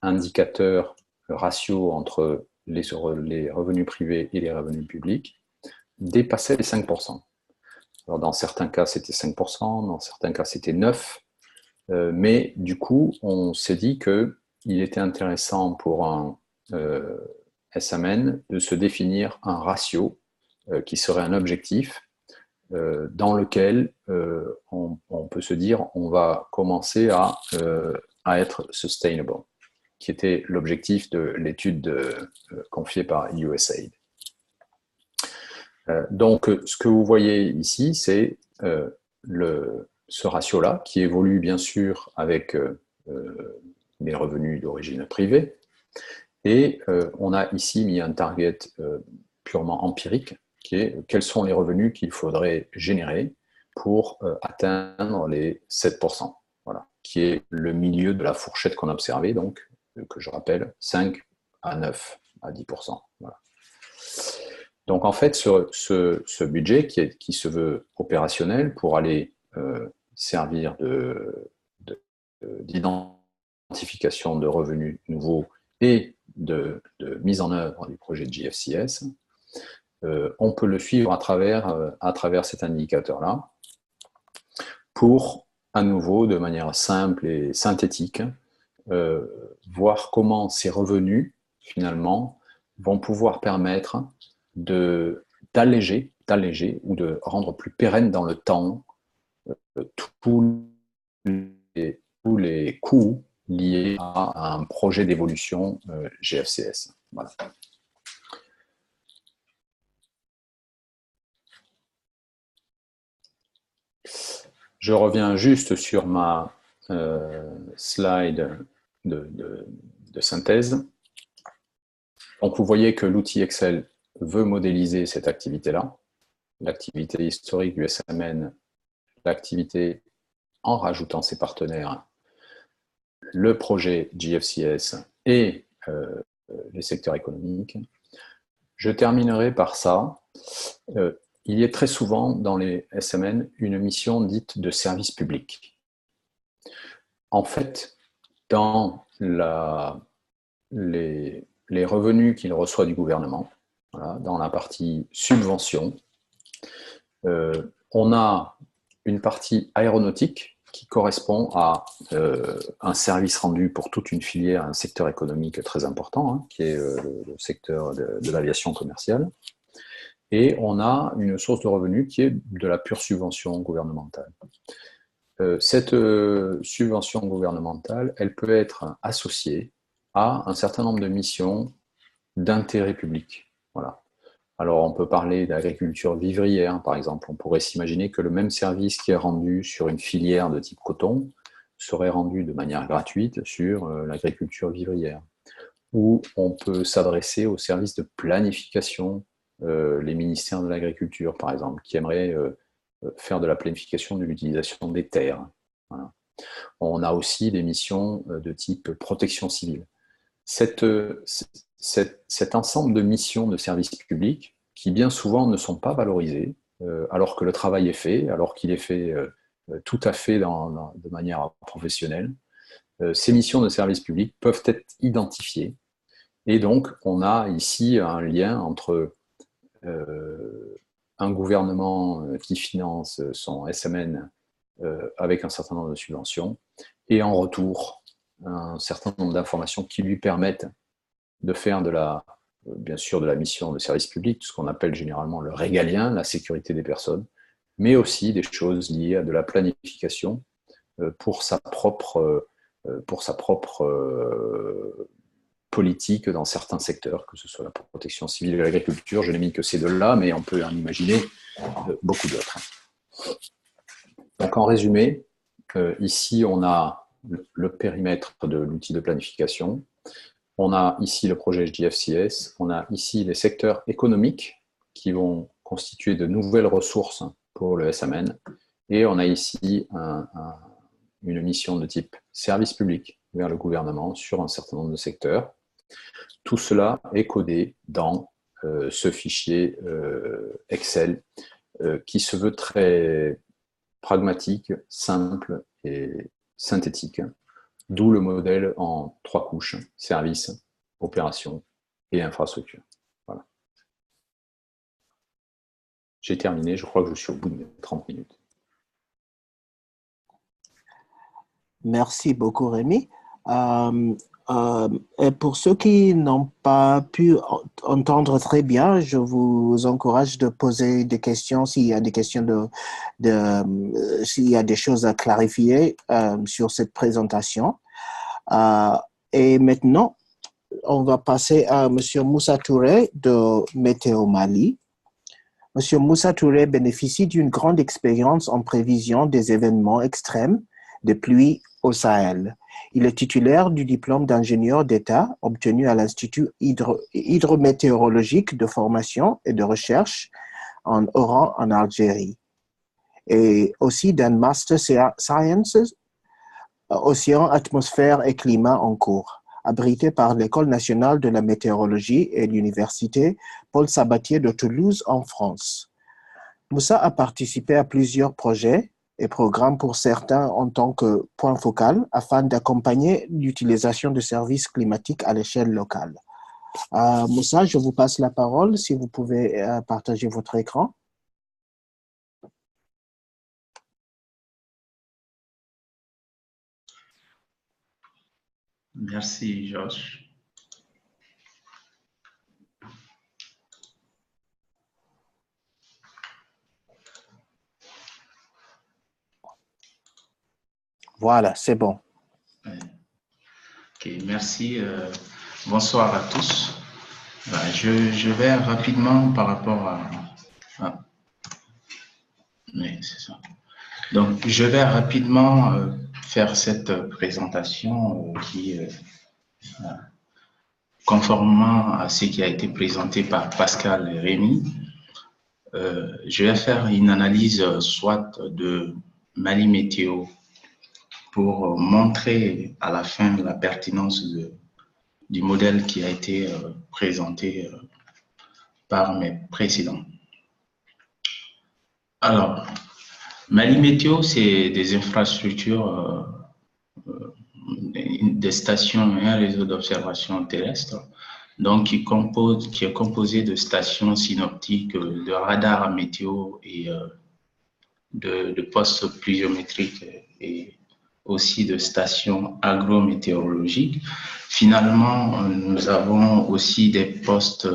indicateur ratio entre les revenus privés et les revenus publics, dépassait les 5%. Alors dans certains cas, c'était 5%, dans certains cas, c'était 9%, mais du coup, on s'est dit qu'il était intéressant pour un SMN de se définir un ratio qui serait un objectif dans lequel on peut se dire on va commencer à être sustainable, qui était l'objectif de l'étude confiée par USAID. Donc, ce que vous voyez ici, c'est ce ratio-là, qui évolue bien sûr avec les revenus d'origine privée. Et on a ici mis un target purement empirique, qui est quels sont les revenus qu'il faudrait générer pour atteindre les 7%, voilà, qui est le milieu de la fourchette qu'on a observée, donc, que je rappelle, 5 à 9 à 10%. Voilà. Donc en fait, ce budget qui se veut opérationnel pour aller servir d'identification de revenus nouveaux et de mise en œuvre du projet de JFCS, on peut le suivre à travers cet indicateur-là pour, à nouveau, de manière simple et synthétique, voir comment ces revenus, finalement, vont pouvoir permettre d'alléger ou de rendre plus pérenne dans le temps tous les coûts liés à un projet d'évolution GFCS. Voilà. Je reviens juste sur ma slide de synthèse. Donc vous voyez que l'outil Excel veut modéliser cette activité-là, l'activité historique du SMN, l'activité en rajoutant ses partenaires, le projet JFCS et les secteurs économiques. Je terminerai par ça. Il y a très souvent dans les SMN une mission dite de service public. En fait, dans les revenus qu'il reçoit du gouvernement, voilà, dans la partie subvention, on a une partie aéronautique qui correspond à un service rendu pour toute une filière, un secteur économique très important, hein, qui est le secteur de l'aviation commerciale. Et on a une source de revenus qui est de la pure subvention gouvernementale. Cette subvention gouvernementale, elle peut être associée à un certain nombre de missions d'intérêt public. Voilà. Alors, on peut parler d'agriculture vivrière, par exemple. On pourrait s'imaginer que le même service qui est rendu sur une filière de type coton serait rendu de manière gratuite sur l'agriculture vivrière. Ou on peut s'adresser aux services de planification, les ministères de l'Agriculture, par exemple, qui aimeraient faire de la planification de l'utilisation des terres. Voilà. On a aussi des missions de type protection civile. Cet ensemble de missions de service public qui bien souvent ne sont pas valorisées, alors que le travail est fait, alors qu'il est fait tout à fait de manière professionnelle, ces missions de service public peuvent être identifiées. Et donc, on a ici un lien entre un gouvernement qui finance son SMN avec un certain nombre de subventions et en retour, un certain nombre d'informations qui lui permettent de faire bien sûr de la mission de service public, ce qu'on appelle généralement le régalien, la sécurité des personnes, mais aussi des choses liées à de la planification pour sa propre politique dans certains secteurs, que ce soit la protection civile et l'agriculture. Je n'ai mis que ces deux-là, mais on peut en imaginer beaucoup d'autres. Donc en résumé, Ici, on a le périmètre de l'outil de planification. On a ici le projet JFCS. On a ici les secteurs économiques qui vont constituer de nouvelles ressources pour le SMN. Et on a ici une mission de type service public vers le gouvernement sur un certain nombre de secteurs. Tout cela est codé dans ce fichier Excel qui se veut très pragmatique, simple et synthétique, d'où le modèle en 3 couches, service, opération et infrastructure. Voilà. J'ai terminé, je crois que je suis au bout de mes 30 minutes. Merci beaucoup, Rémi. Et pour ceux qui n'ont pas pu entendre très bien, je vous encourage de poser des questions s'il y a des questions s'il y a des choses à clarifier sur cette présentation. Et maintenant, on va passer à M. Moussa Touré de Météo Mali. M. Moussa Touré bénéficie d'une grande expérience en prévision des événements extrêmes de pluie au Sahel. Il est titulaire du diplôme d'ingénieur d'État obtenu à l'Institut hydrométéorologique de formation et de recherche en Oran, en Algérie, et aussi d'un Master Sciences, Océan, Atmosphère et Climat en cours, abrité par l'École nationale de la météorologie et l'Université Paul Sabatier de Toulouse en France. Moussa a participé à plusieurs projets et programmes pour certains en tant que point focal afin d'accompagner l'utilisation de services climatiques à l'échelle locale. Moussa, je vous passe la parole si vous pouvez partager votre écran. Merci, Josh. Voilà, c'est bon. Ok, merci. Bonsoir à tous. Je vais rapidement par rapport à... Oui, c'est ça. Donc, je vais rapidement faire cette présentation qui, conformément à ce qui a été présenté par Pascal et Rémi, je vais faire une analyse soit de Mali Météo pour montrer à la fin la pertinence du modèle qui a été présenté par mes précédents. Alors, Mali Météo, c'est des infrastructures, des stations et un réseau d'observation terrestre, donc qui est composé de stations synoptiques, de radars météo et de postes pluviométriques et aussi de stations agrométéorologiques. Finalement, nous avons aussi des postes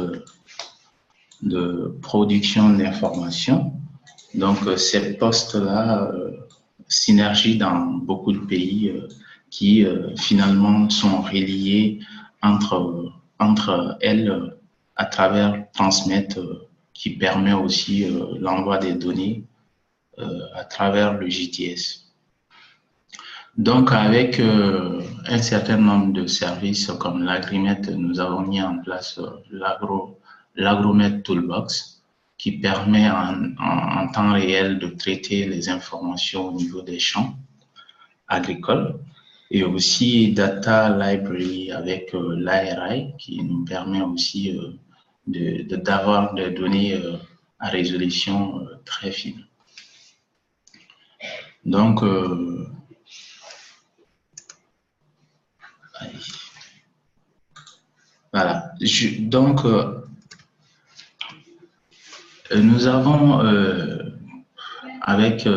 de production d'informations. Donc, ces postes-là synergient dans beaucoup de pays qui finalement sont reliés entre elles à travers Transmet qui permet aussi l'envoi des données à travers le JTS. Donc, avec un certain nombre de services comme l'Agrimet, nous avons mis en place l'Agromet Toolbox qui permet en temps réel de traiter les informations au niveau des champs agricoles et aussi Data Library avec l'ARI qui nous permet aussi d'avoir des données à résolution très fine. Donc, voilà. Donc, nous avons, avec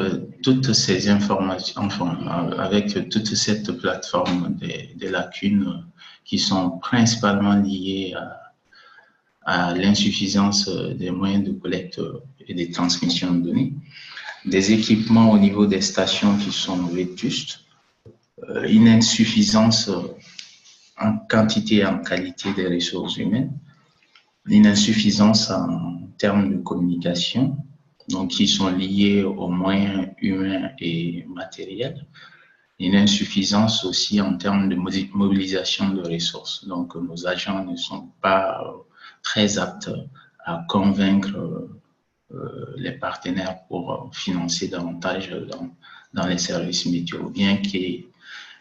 toutes ces informations, enfin, avec toute cette plateforme des lacunes qui sont principalement liées à l'insuffisance des moyens de collecte et de transmission de données, des équipements au niveau des stations qui sont vétustes, une insuffisance en quantité et en qualité des ressources humaines, une insuffisance en termes de communication, donc qui sont liées aux moyens humains et matériels. Une insuffisance aussi en termes de mobilisation de ressources. Donc, nos agents ne sont pas très aptes à convaincre les partenaires pour financer davantage dans les services météo.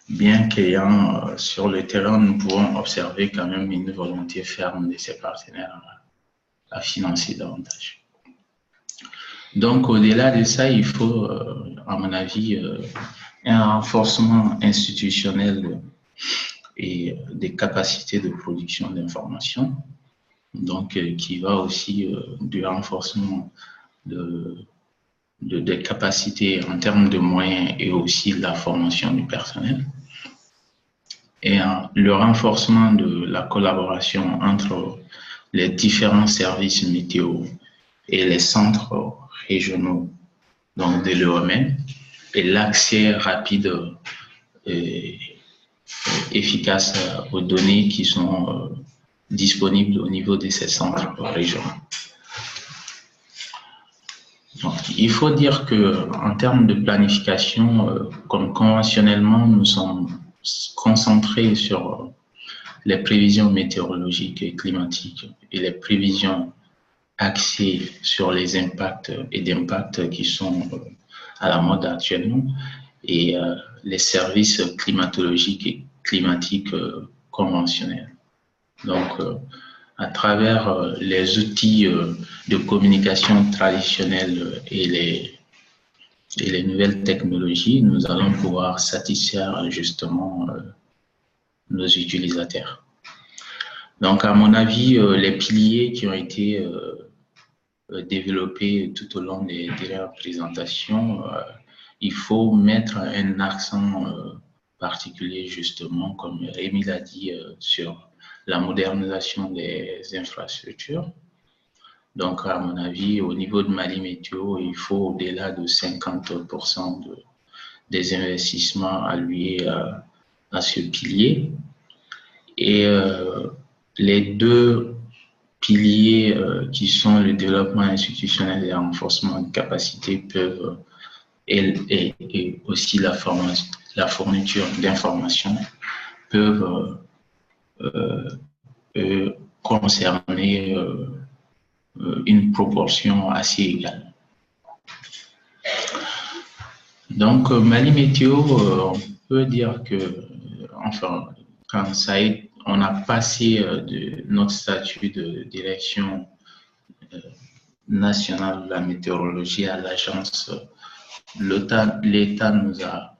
Bien qu'ayant sur le terrain, nous pouvons observer quand même une volonté ferme de ces partenaires à financer davantage. Donc, au-delà de ça, il faut, à mon avis, un renforcement institutionnel et des capacités de production d'informations, donc qui va aussi du renforcement des capacités en termes de moyens et aussi de la formation du personnel, et le renforcement de la collaboration entre les différents services météo et les centres régionaux donc de l'EOMM, et l'accès rapide et efficace aux données qui sont disponibles au niveau de ces centres régionaux. Donc, il faut dire qu'en termes de planification, comme conventionnellement, nous sommes concentrés sur les prévisions météorologiques et climatiques et les prévisions axées sur les impacts et d'impacts qui sont à la mode actuellement, et les services climatologiques et climatiques conventionnels. Donc, à travers les outils de communication traditionnels et les nouvelles technologies, nous allons pouvoir satisfaire justement nos utilisateurs. Donc, à mon avis, les piliers qui ont été développés tout au long des dernières présentations, il faut mettre un accent particulier, justement, comme Rémi l'a dit, sur la modernisation des infrastructures. Donc, à mon avis, au niveau de Mali Météo, il faut au-delà de 50% des investissements alloués à ce pilier. Et les deux piliers qui sont le développement institutionnel et le renforcement de capacités peuvent, et aussi la fourniture d'informations, peuvent concerner une proportion assez égale. Donc, Mali Météo, on peut dire que, enfin, quand ça est, on a passé de notre statut de direction nationale de la météorologie à l'agence, l'État nous a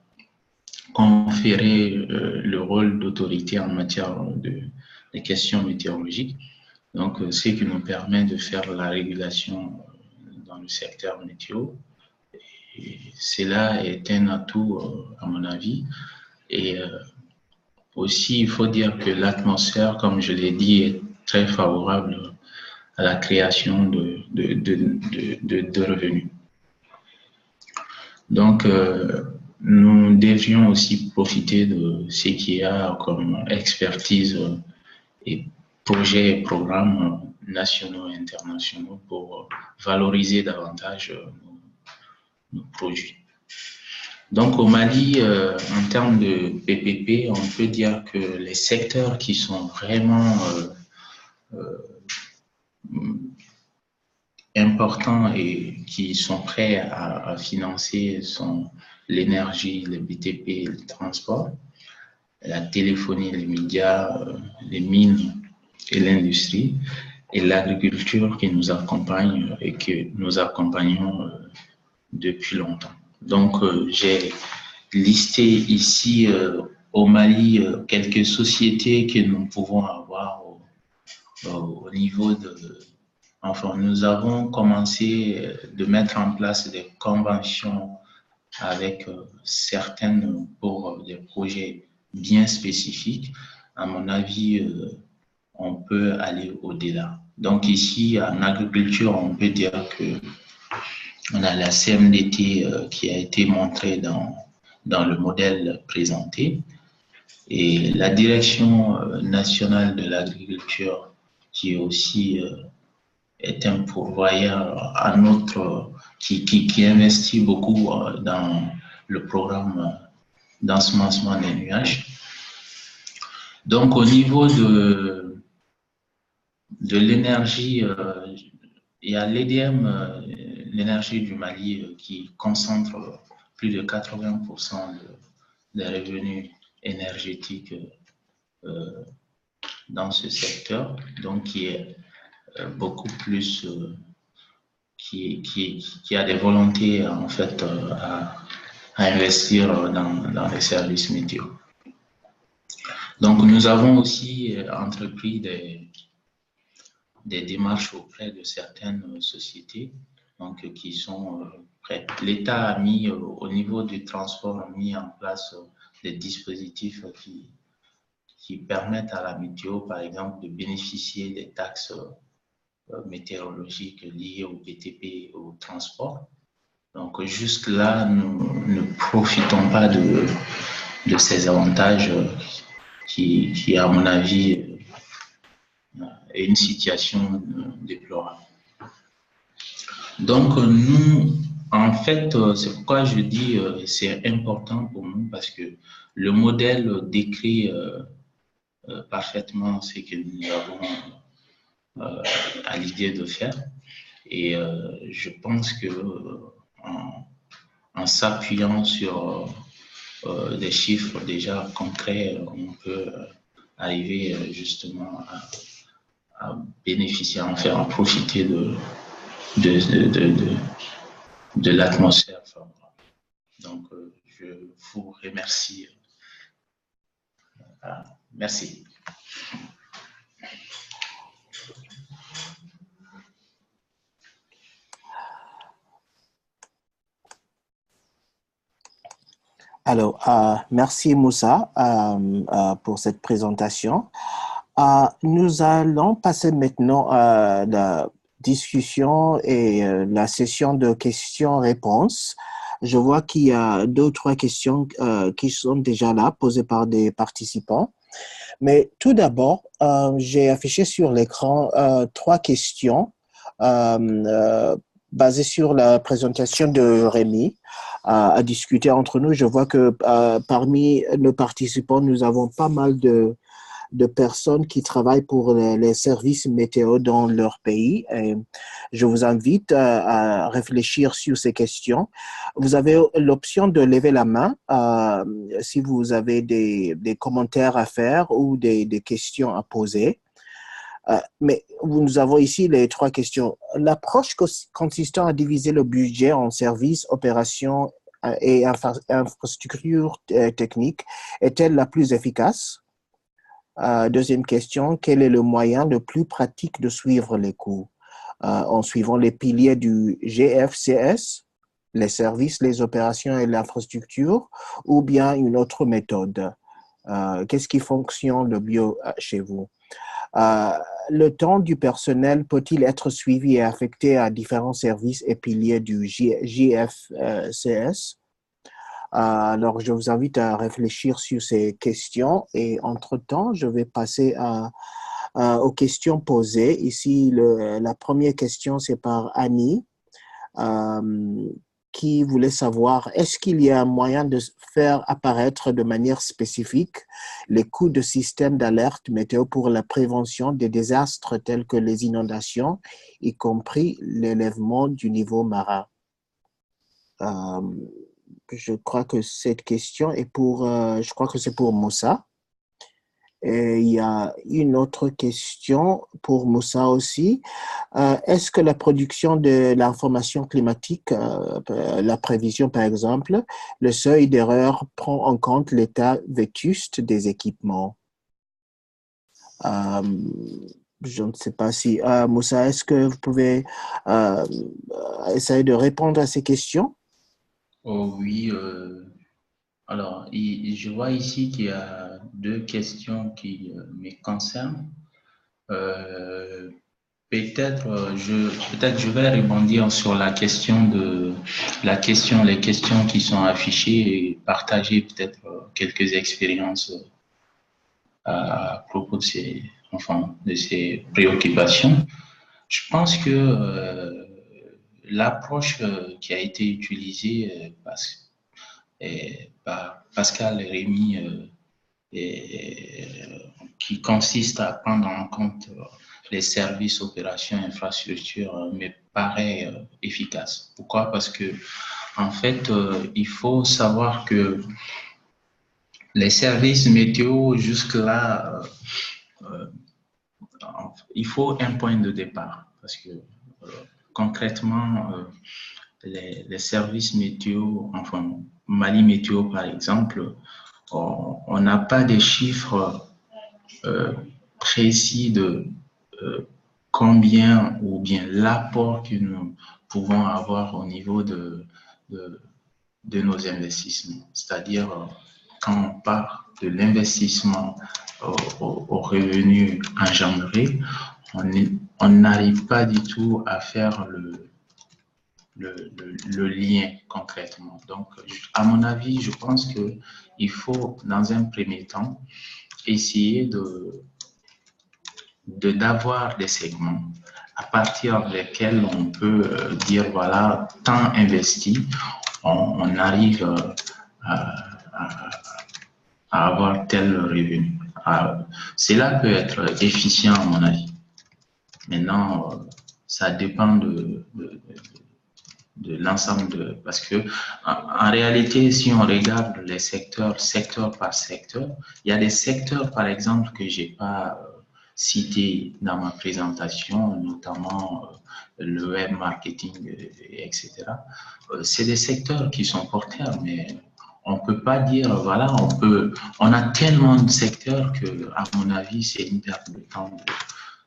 conféré le rôle d'autorité en matière de questions météorologiques. Donc, ce qui nous permet de faire la régulation dans le secteur météo. Et cela est un atout, à mon avis. Et aussi, il faut dire que l'atmosphère, comme je l'ai dit, est très favorable à la création de revenus. Donc, nous devrions aussi profiter de ce qu'il y a comme expertise et projets et programmes nationaux et internationaux pour valoriser davantage nos produits. Donc au Mali, en termes de PPP, on peut dire que les secteurs qui sont vraiment importants et qui sont prêts à financer sont l'énergie, le BTP, le transport, la téléphonie, les médias, les mines et l'industrie, et l'agriculture qui nous accompagne et que nous accompagnons depuis longtemps. Donc, j'ai listé ici au Mali quelques sociétés que nous pouvons avoir au niveau de... Enfin, nous avons commencé de mettre en place des conventions avec certaines pour des projets bien spécifiques. À mon avis, on peut aller au-delà. Donc ici, en agriculture, on peut dire que on a la CMDT qui a été montrée dans le modèle présenté, et la Direction nationale de l'agriculture qui est aussi est un pourvoyeur à notre, qui investit beaucoup dans le programme d'ensemencement des nuages. Donc, au niveau de l'énergie, il y a l'EDM, l'énergie du Mali, qui concentre plus de 80% des revenus énergétiques dans ce secteur, donc qui est beaucoup plus, qui a des volontés en fait à investir dans les services météo. Donc nous avons aussi entrepris des démarches auprès de certaines sociétés donc, qui sont prêtes. L'État a mis, au niveau du transport, mis en place des dispositifs qui permettent à la météo, par exemple, de bénéficier des taxes météorologiques liées au BTP, au transport. Donc, jusque-là, nous ne profitons pas de ces avantages qui, à mon avis, est une situation déplorable. Donc, nous, en fait, c'est pourquoi je dis c'est important pour nous parce que le modèle décrit parfaitement ce que nous avons à l'idée de faire. Et je pense que en s'appuyant sur des chiffres déjà concrets, on peut arriver justement à bénéficier, en faire, en profiter de l'atmosphère favorable. Donc, je vous remercie. Merci. Alors, merci Moussa pour cette présentation. Nous allons passer maintenant à la discussion et la session de questions-réponses. Je vois qu'il y a 2 ou 3 questions qui sont déjà là, posées par des participants. Mais tout d'abord, j'ai affiché sur l'écran 3 questions basées sur la présentation de Rémi à discuter entre nous. Je vois que parmi nos participants, nous avons pas mal de personnes qui travaillent pour les services météo dans leur pays. Et je vous invite à réfléchir sur ces questions. Vous avez l'option de lever la main si vous avez des commentaires à faire ou des questions à poser. Mais nous avons ici les 3 questions. L'approche consistant à diviser le budget en services, opérations et infrastructures techniques est-elle la plus efficace? Deuxième question, quel est le moyen le plus pratique de suivre les coûts? En suivant les piliers du GFCS, les services, les opérations et l'infrastructure, ou bien une autre méthode? Qu'est-ce qui fonctionne le mieux chez vous? Le temps du personnel peut-il être suivi et affecté à différents services et piliers du JFCS? Alors, je vous invite à réfléchir sur ces questions et entre-temps, je vais passer aux questions posées. Ici, la première question, c'est par Annie qui voulait savoir, est-ce qu'il y a un moyen de faire apparaître de manière spécifique les coûts de système d'alerte météo pour la prévention des désastres tels que les inondations, y compris l'élèvement du niveau marin? Je crois que cette question est pour, je crois que c'est pour Moussa. Et il y a une autre question pour Moussa aussi. Est-ce que la production de l'information climatique, la prévision par exemple, le seuil d'erreur prend en compte l'état vétuste des équipements? Je ne sais pas si… Moussa, est-ce que vous pouvez essayer de répondre à ces questions? Oh oui, alors je vois ici qu'il y a 2 questions qui me concernent. Peut-être je vais rebondir sur les questions qui sont affichées et partager peut-être quelques expériences à propos de ces préoccupations. Je pense que l'approche qui a été utilisée par Pascal et Rémi, qui consiste à prendre en compte les services, opérations, infrastructures, me paraît efficace. Pourquoi? Parce que, en fait, il faut savoir que les services météo, jusque-là, il faut un point de départ. Parce que, concrètement, les services météo, enfin, Mali Météo, par exemple, on n'a pas des chiffres précis de combien ou bien l'apport que nous pouvons avoir au niveau de nos investissements. C'est-à-dire, quand on parle de l'investissement au revenu engendré, on n'arrive pas du tout à faire le lien concrètement. Donc, à mon avis, je pense qu'il faut, dans un premier temps, essayer d'avoir des segments à partir desquels on peut dire, voilà, tant investi, on arrive à avoir tel revenu. Cela peut être efficient à mon avis. Maintenant, ça dépend de l'ensemble parce que en réalité, si on regarde les secteur par secteur, il y a des secteurs, par exemple, que j'ai pas cités dans ma présentation, notamment le web marketing, etc. C'est des secteurs qui sont porteurs, mais on peut pas dire, voilà, on a tellement de secteurs que, à mon avis, c'est une perte de temps de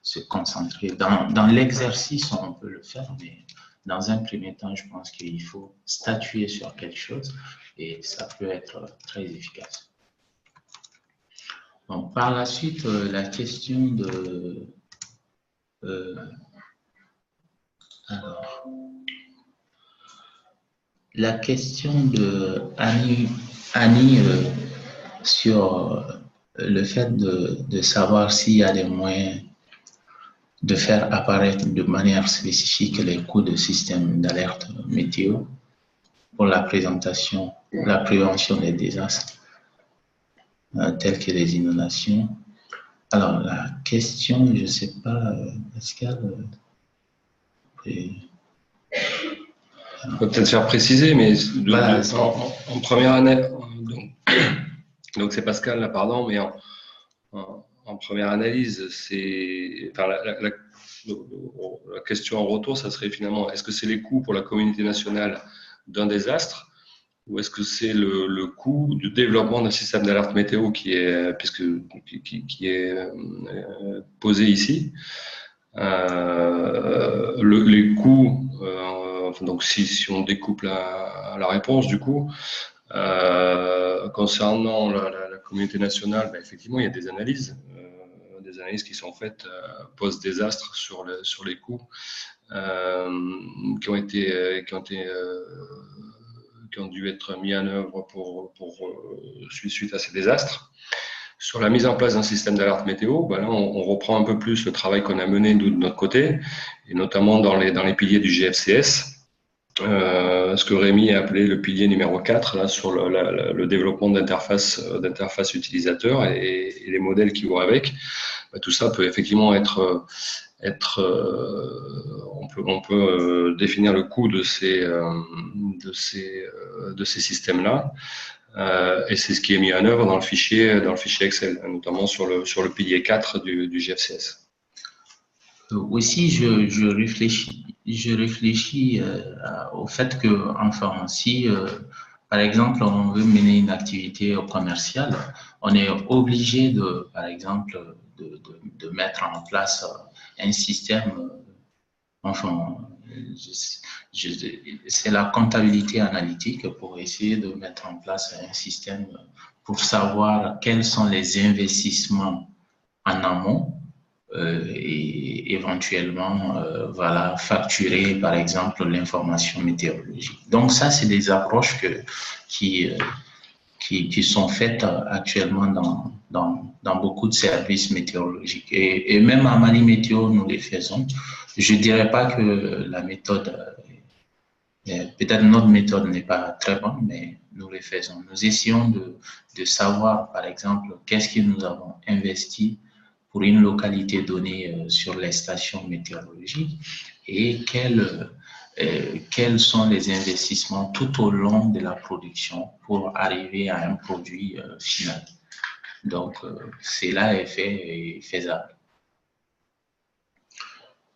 se concentrer. Dans l'exercice, on peut le faire, mais dans un premier temps, je pense qu'il faut statuer sur quelque chose et ça peut être très efficace. Donc, par la suite, la question de... alors, la question de Annie sur le fait de savoir s'il y a des moyens de faire apparaître de manière spécifique les coûts de système d'alerte météo pour la prévention des désastres tels que les inondations. Alors, la question, je ne sais pas, Pascal, on peut peut-être faire préciser, mais voilà, en première année, donc c'est Pascal là, pardon, mais en première analyse, c'est, enfin, la question en retour, ça serait finalement, est-ce que c'est les coûts pour la communauté nationale d'un désastre ou est-ce que c'est le coût du développement d'un système d'alerte météo qui est posé ici? Les coûts, donc si on découpe la réponse du coup, concernant la communauté nationale, ben, effectivement, il y a des analyses qui sont faites post-désastre sur les coûts qui ont dû être mis en œuvre suite à ces désastres. Sur la mise en place d'un système d'alerte météo, ben là, on reprend un peu plus le travail qu'on a mené de notre côté, et notamment dans les piliers du GFCS. Ce que Rémi a appelé le pilier numéro 4, là, sur le développement d'interface utilisateur et les modèles qui vont avec. Tout ça peut effectivement on peut définir le coût de ces systèmes-là. Et c'est ce qui est mis en œuvre dans le fichier Excel, notamment sur le pilier 4 du GFCS. Aussi, je réfléchis au fait que, enfin, si par exemple on veut mener une activité commerciale, on est obligé par exemple, de mettre en place un système, enfin, c'est la comptabilité analytique pour essayer de mettre en place un système pour savoir quels sont les investissements en amont et éventuellement voilà, facturer par exemple l'information météorologique. Donc ça, c'est des approches qui sont faites actuellement dans dans beaucoup de services météorologiques. Et même à Mali Météo, nous les faisons. Je ne dirais pas que la méthode, peut-être notre méthode n'est pas très bonne, mais nous les faisons. Nous essayons de savoir, par exemple, qu'est-ce que nous avons investi pour une localité donnée sur les stations météorologiques et quels sont les investissements tout au long de la production pour arriver à un produit final. Donc, cela est fait et faisable.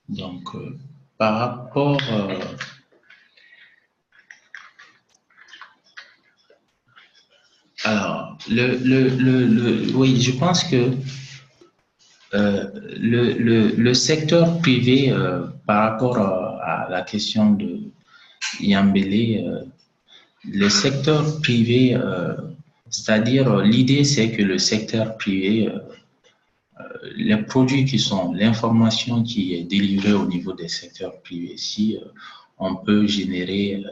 Donc, par rapport... alors, oui, je pense que le secteur privé, par rapport à la question de Yambélé, le secteur privé, c'est-à-dire l'idée c'est que le secteur privé, les produits qui sont, l'information qui est délivrée au niveau des secteurs privés, si on peut générer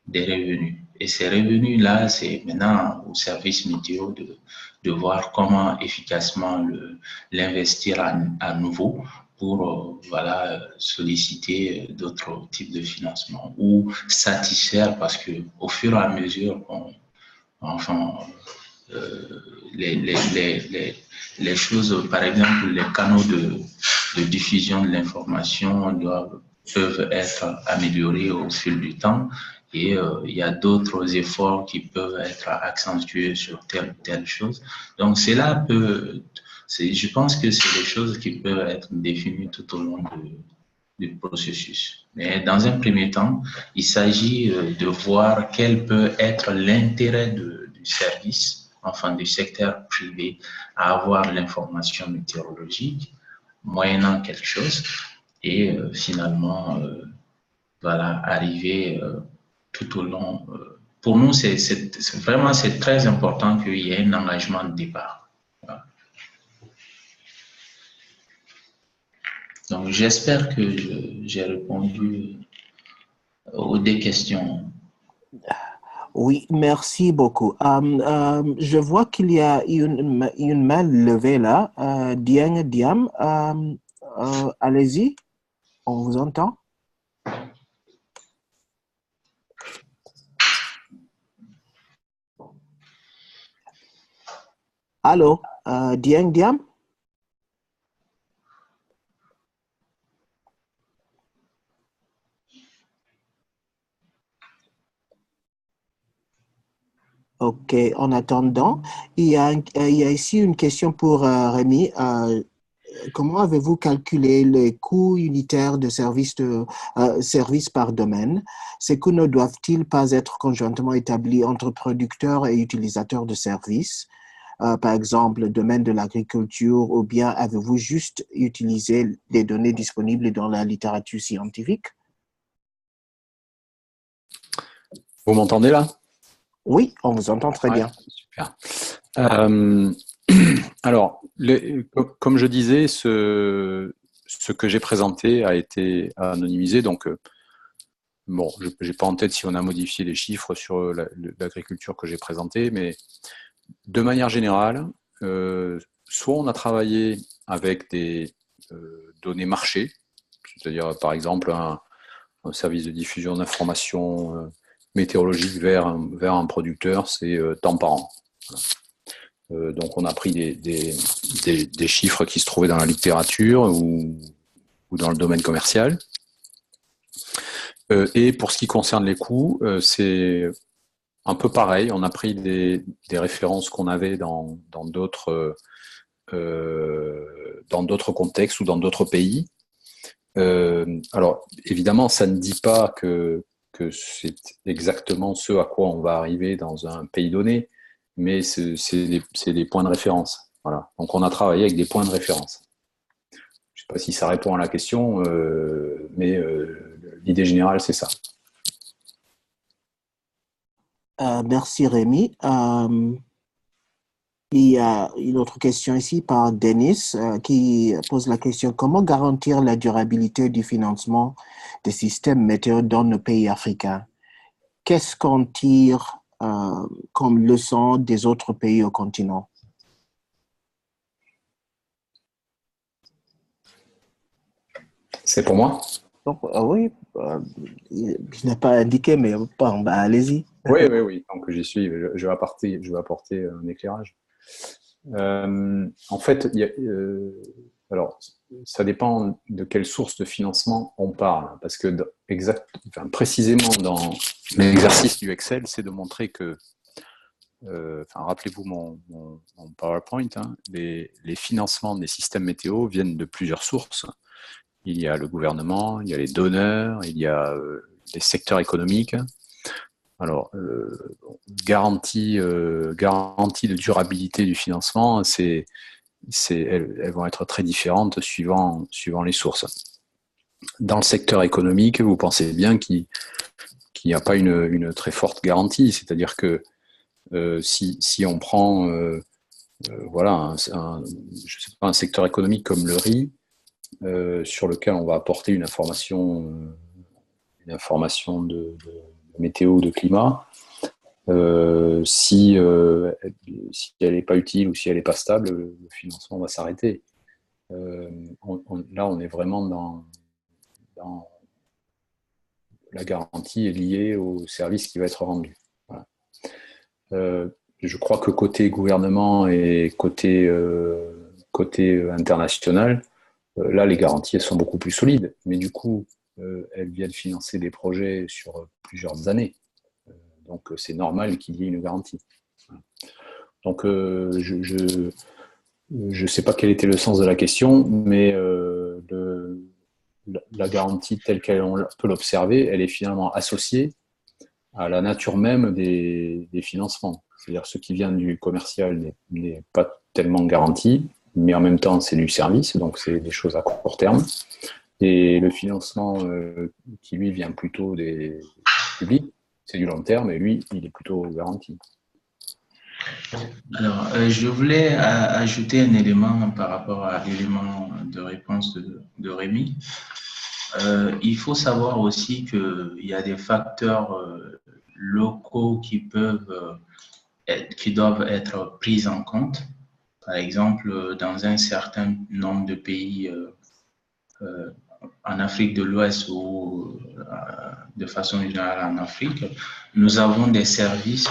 des revenus. Et ces revenus-là, c'est maintenant au service météo de voir comment efficacement l'investir à nouveau pour voilà, solliciter d'autres types de financement ou satisfaire parce que au fur et à mesure, enfin, les choses, par exemple, les canaux de diffusion de l'information peuvent être améliorés au fil du temps. Et il y a d'autres efforts qui peuvent être accentués sur telle ou telle chose. Donc, cela peut, je pense que c'est des choses qui peuvent être définies tout au long du processus. Mais dans un premier temps, il s'agit de voir quel peut être l'intérêt du service, enfin du secteur privé, à avoir l'information météorologique, moyennant quelque chose, et finalement, voilà, arriver tout au long. Pour nous, c'est vraiment très important qu'il y ait un engagement de départ. Voilà. Donc, j'espère que j'ai répondu aux deux questions. Oui, merci beaucoup. Je vois qu'il y a une main levée là. Dieng Diam, allez-y, on vous entend. Allô, Dieng Diam? OK, en attendant, il y a ici une question pour Rémi. Comment avez-vous calculé les coûts unitaires de services par domaine? Ces coûts ne doivent-ils pas être conjointement établis entre producteurs et utilisateurs de services? Par exemple, le domaine de l'agriculture, ou bien avez-vous juste utilisé des données disponibles dans la littérature scientifique? Vous m'entendez là? Oui, on vous entend très bien. Super. Alors, comme je disais, ce que j'ai présenté a été anonymisé, donc bon, je n'ai pas en tête si on a modifié les chiffres sur l'agriculture que j'ai présenté, mais de manière générale, soit on a travaillé avec des données marché, c'est-à-dire par exemple un service de diffusion d'informations météorologiques vers un producteur, c'est temps par an. Voilà. Donc on a pris des chiffres qui se trouvaient dans la littérature ou dans le domaine commercial. Et pour ce qui concerne les coûts, c'est un peu pareil. On a pris des références qu'on avait dans d'autres contextes ou dans d'autres pays. Alors évidemment, ça ne dit pas que c'est exactement ce à quoi on va arriver dans un pays donné, mais c'est des points de référence. Voilà. Donc on a travaillé avec des points de référence. Je ne sais pas si ça répond à la question, mais l'idée générale, c'est ça. Merci Rémi. Il y a une autre question ici par Denis qui pose la question: comment garantir la durabilité du financement des systèmes météo dans nos pays africains? Qu'est-ce qu'on tire comme leçon des autres pays au continent? C'est pour moi? Donc, oui, je n'ai pas indiqué, mais bon, bah, allez-y. Oui, oui, oui. Donc j'y suis. Je vais apporter un éclairage. En fait, alors, ça dépend de quelle source de financement on parle, parce que précisément dans l'exercice du Excel, c'est de montrer que, rappelez-vous mon PowerPoint, hein, les financements des systèmes météo viennent de plusieurs sources. Il y a le gouvernement, il y a les donneurs, il y a les secteurs économiques. Alors, garantie de durabilité du financement, elles vont être très différentes suivant les sources. Dans le secteur économique, vous pensez bien qu'il n'y a pas une très forte garantie, c'est-à-dire que si on prend voilà, je sais pas, un secteur économique comme le riz, sur lequel on va apporter une information de météo, de climat, si elle n'est pas utile ou si elle n'est pas stable, le financement va s'arrêter. Là, on est vraiment dans la garantie est liée au service qui va être rendu. Voilà. Je crois que côté gouvernement et côté international, là, les garanties elles sont beaucoup plus solides. Mais du coup, elles viennent financer des projets sur plusieurs années. Donc, c'est normal qu'il y ait une garantie. Donc, je ne sais pas quel était le sens de la question, mais la garantie telle qu'on peut l'observer, elle est finalement associée à la nature même des financements. C'est-à-dire ce qui vient du commercial n'est pas tellement garanti, mais en même temps, c'est du service, donc c'est des choses à court terme. Et le financement qui, lui, vient plutôt des publics, c'est du long terme, et lui, il est plutôt garanti. Alors, je voulais ajouter un élément par rapport à l'élément de réponse de Rémi. Il faut savoir aussi qu'il y a des facteurs locaux qui doivent être pris en compte. Par exemple, dans un certain nombre de pays en Afrique de l'Ouest ou de façon générale en Afrique, nous avons des services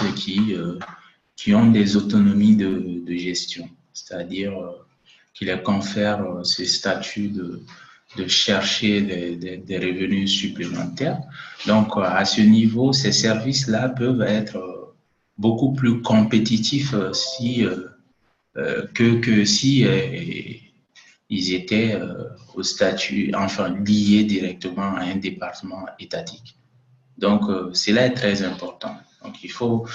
qui ont des autonomies de gestion, c'est-à-dire qui les confèrent ce statut de chercher des revenus supplémentaires. Donc, à ce niveau, ces services-là peuvent être beaucoup plus compétitifs que si ils étaient au statut, enfin liés directement à un département étatique. Donc, cela est très important. Donc, il faut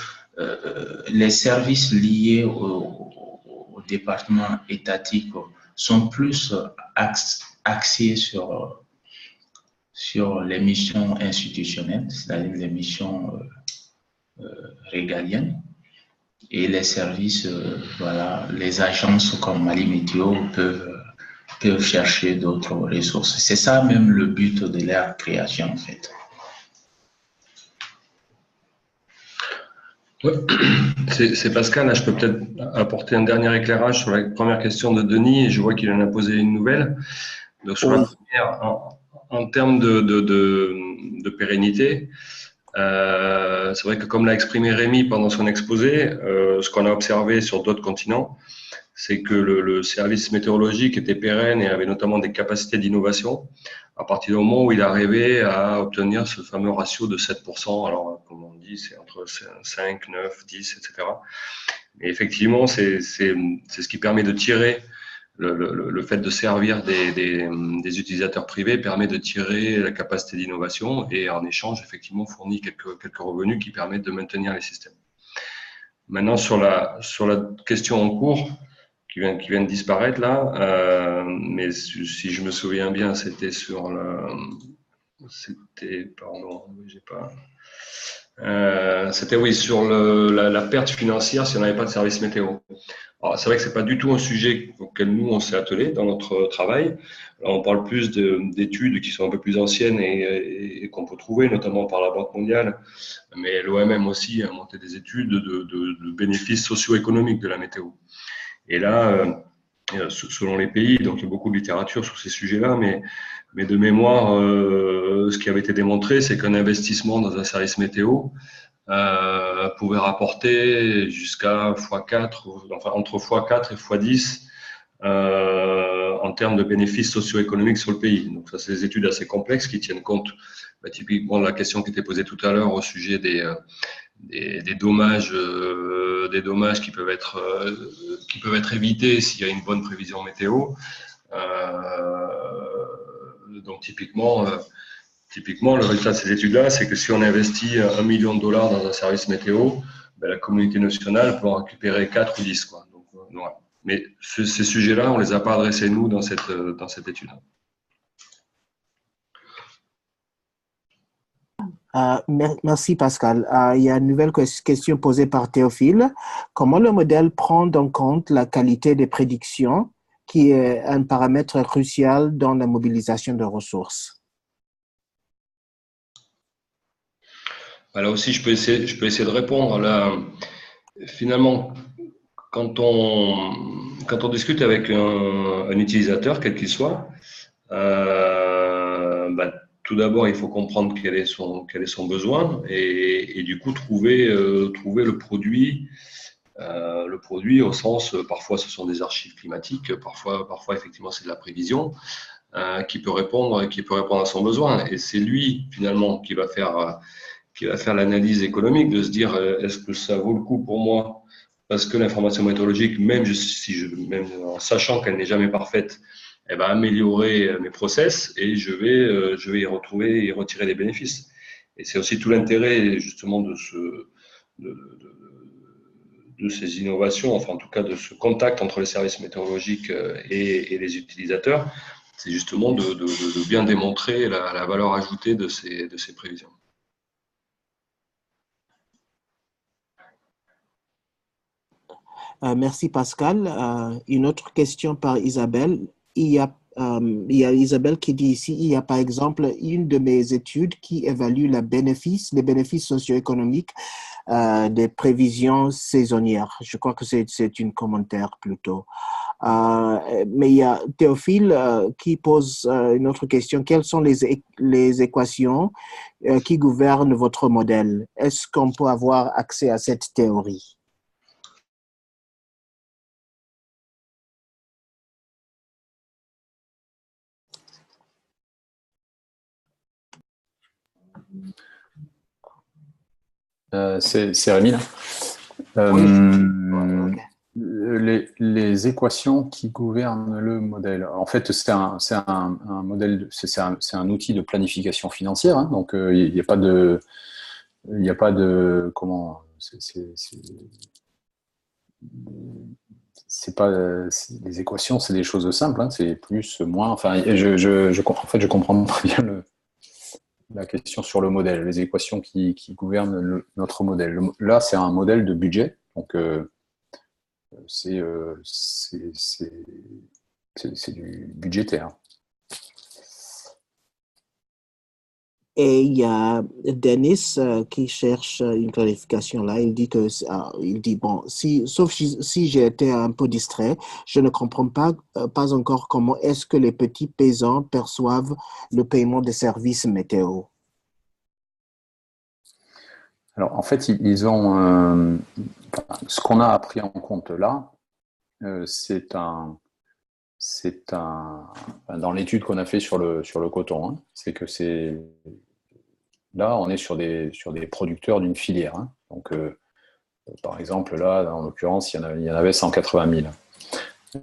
les services liés au département étatique sont plus axés sur les missions institutionnelles, c'est-à-dire les missions régaliennes. Et les services, voilà, les agences comme Mali Météo peuvent chercher d'autres ressources. C'est ça même le but de leur création, en fait. Ouais. C'est Pascal. Là, je peux peut-être apporter un dernier éclairage sur la première question de Denis, et je vois qu'il en a posé une nouvelle. Donc, sur la première, en termes de pérennité, c'est vrai que comme l'a exprimé Rémi pendant son exposé, ce qu'on a observé sur d'autres continents, c'est que le service météorologique était pérenne et avait notamment des capacités d'innovation à partir du moment où il arrivait à obtenir ce fameux ratio de 7%. Alors, comme on dit, c'est entre 5, 9, 10, etc. Et effectivement, c'est ce qui permet de tirer le fait de servir des utilisateurs privés permet de tirer la capacité d'innovation et en échange, effectivement, fournit quelques revenus qui permettent de maintenir les systèmes. Maintenant, sur la question en cours, qui vient de disparaître là, mais si je me souviens bien, c'était sur c'était oui sur la perte financière si on n'avait pas de service météo. Alors, c'est vrai que c'est pas du tout un sujet auquel nous on s'est attelé dans notre travail. Alors, on parle plus d'études qui sont un peu plus anciennes et qu'on peut trouver notamment par la Banque mondiale, mais l'OMM aussi a monté des études de bénéfices socio-économiques de la météo. Et là, selon les pays. Donc, il y a beaucoup de littérature sur ces sujets-là, mais de mémoire, ce qui avait été démontré, c'est qu'un investissement dans un service météo pouvait rapporter jusqu'à x4, enfin entre x4 et x10 en termes de bénéfices socio-économiques sur le pays. Donc ça, c'est des études assez complexes qui tiennent compte typiquement de la question qui était posée tout à l'heure au sujet des dommages qui peuvent être évités s'il y a une bonne prévision météo. Donc typiquement, le résultat de ces études-là, c'est que si on investit $1 million dans un service météo, ben, la communauté nationale peut en récupérer 4 ou 10. Quoi. Donc, voilà. Mais ces sujets-là, on ne les a pas adressés, nous, dans cette étude. Merci Pascal. Il y a une nouvelle question posée par Théophile. Comment le modèle prend en compte la qualité des prédictions, qui est un paramètre crucial dans la mobilisation de ressources? Là aussi, je peux essayer de répondre. Là, finalement, quand on discute avec un utilisateur, quel qu'il soit, tout d'abord, il faut comprendre quel est son besoin et du coup trouver le produit au sens, parfois ce sont des archives climatiques, parfois effectivement c'est de la prévision qui peut répondre à son besoin. Et c'est lui finalement qui va faire l'analyse économique de se dire est-ce que ça vaut le coup pour moi parce que l'information météorologique, même en sachant qu'elle n'est jamais parfaite, elle va améliorer mes process et je vais y retirer des bénéfices. Et c'est aussi tout l'intérêt justement de ces innovations, enfin en tout cas de ce contact entre les services météorologiques et les utilisateurs, c'est justement de bien démontrer la valeur ajoutée de ces prévisions. Merci Pascal. Une autre question par Isabelle. Il y a Isabelle qui dit ici, il y a par exemple une de mes études qui évalue les bénéfices socio-économiques des prévisions saisonnières. Je crois que c'est un commentaire plutôt. Mais il y a Théophile qui pose une autre question. Quelles sont les équations qui gouvernent votre modèle? Est-ce qu'on peut avoir accès à cette théorie? C'est Rémi, là. Oui. Les équations qui gouvernent le modèle. En fait, c'est un modèle, c'est un outil de planification financière. Hein, donc, il n'y a pas de comment. C'est pas les équations, c'est des choses simples. Hein, c'est plus, moins. Enfin, en fait, je comprends pas bien la question sur le modèle, les équations qui gouvernent notre modèle. Là, c'est un modèle de budget, donc c'est du budgétaire. Et il y a Denis qui cherche une clarification là. Il dit bon, sauf si j'ai été un peu distrait, je ne comprends pas encore comment est-ce que les petits paysans perçoivent le paiement des services météo. Alors, en fait, ils ont ce qu'on a appris en compte là, c'est dans l'étude qu'on a fait sur le coton, hein, c'est que là, on est sur des producteurs d'une filière. Hein. Donc, par exemple, là, en l'occurrence, il y en avait 180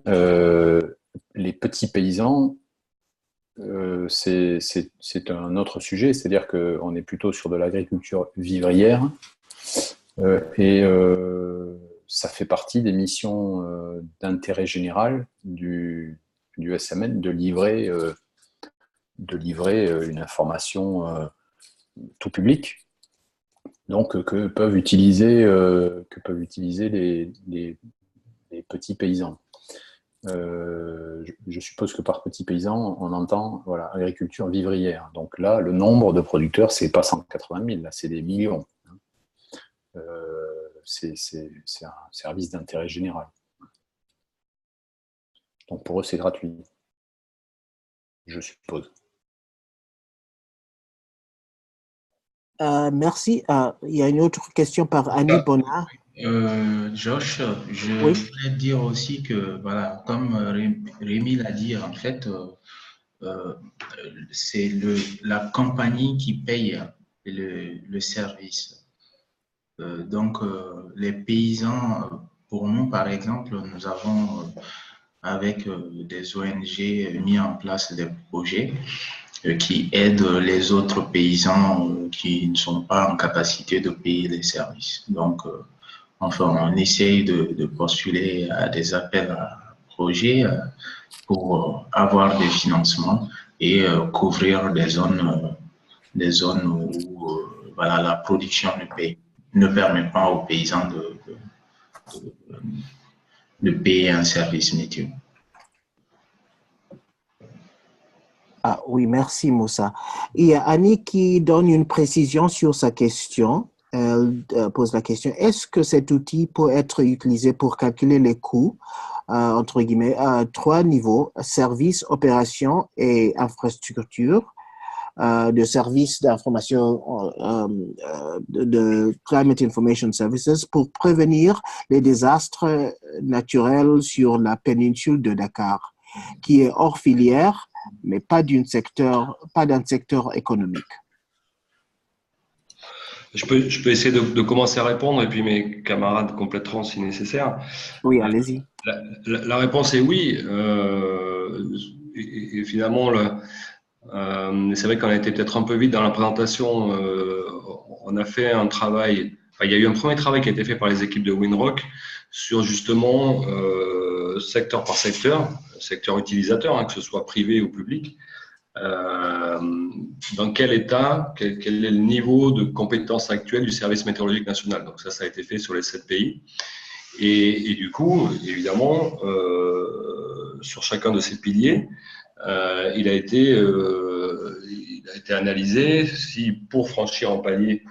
000. Les petits paysans, c'est un autre sujet, c'est-à-dire qu'on est plutôt sur de l'agriculture vivrière et ça fait partie des missions d'intérêt général du SMN de livrer une information tout public, donc que peuvent utiliser les petits paysans. Je suppose que par petits paysans, on entend agriculture vivrière. Donc là, le nombre de producteurs, c'est pas 180 000, là, c'est des millions. C'est un service d'intérêt général. Donc pour eux, c'est gratuit, je suppose. Merci. Il y a une autre question par Annie Bonnard. Josh, je Oui. voulais dire aussi que, voilà, comme Rémi l'a dit, en fait, c'est la compagnie qui paye le service. Donc, les paysans, pour nous, par exemple, nous avons, avec des ONG, mis en place des projets qui aident les autres paysans qui ne sont pas en capacité de payer les services. Donc, enfin, on essaye de postuler à des appels à projets pour avoir des financements et couvrir des zones où voilà, la production ne permet pas aux paysans de payer un service météo. Ah oui, merci Moussa. Il y a Annie qui donne une précision sur sa question. Elle pose la question, est-ce que cet outil peut être utilisé pour calculer les coûts, entre guillemets, à 3 niveaux, service, opération et infrastructure, de services d'information de Climate Information Services pour prévenir les désastres naturels sur la péninsule de Dakar, qui est hors filière, mais pas d'un secteur économique. Je peux essayer de commencer à répondre et puis mes camarades compléteront si nécessaire. Oui, allez-y. La réponse est oui. Et finalement, c'est vrai qu'on a été peut-être un peu vite dans la présentation. On a fait un travail. Enfin, il y a eu un premier travail qui a été fait par les équipes de Winrock sur justement secteur par secteur utilisateur, hein, que ce soit privé ou public. Dans quel état, quel est le niveau de compétence actuelle du service météorologique national. Donc ça a été fait sur les 7 pays. Et du coup, évidemment, sur chacun de ces piliers, il a été analysé si pour franchir un palier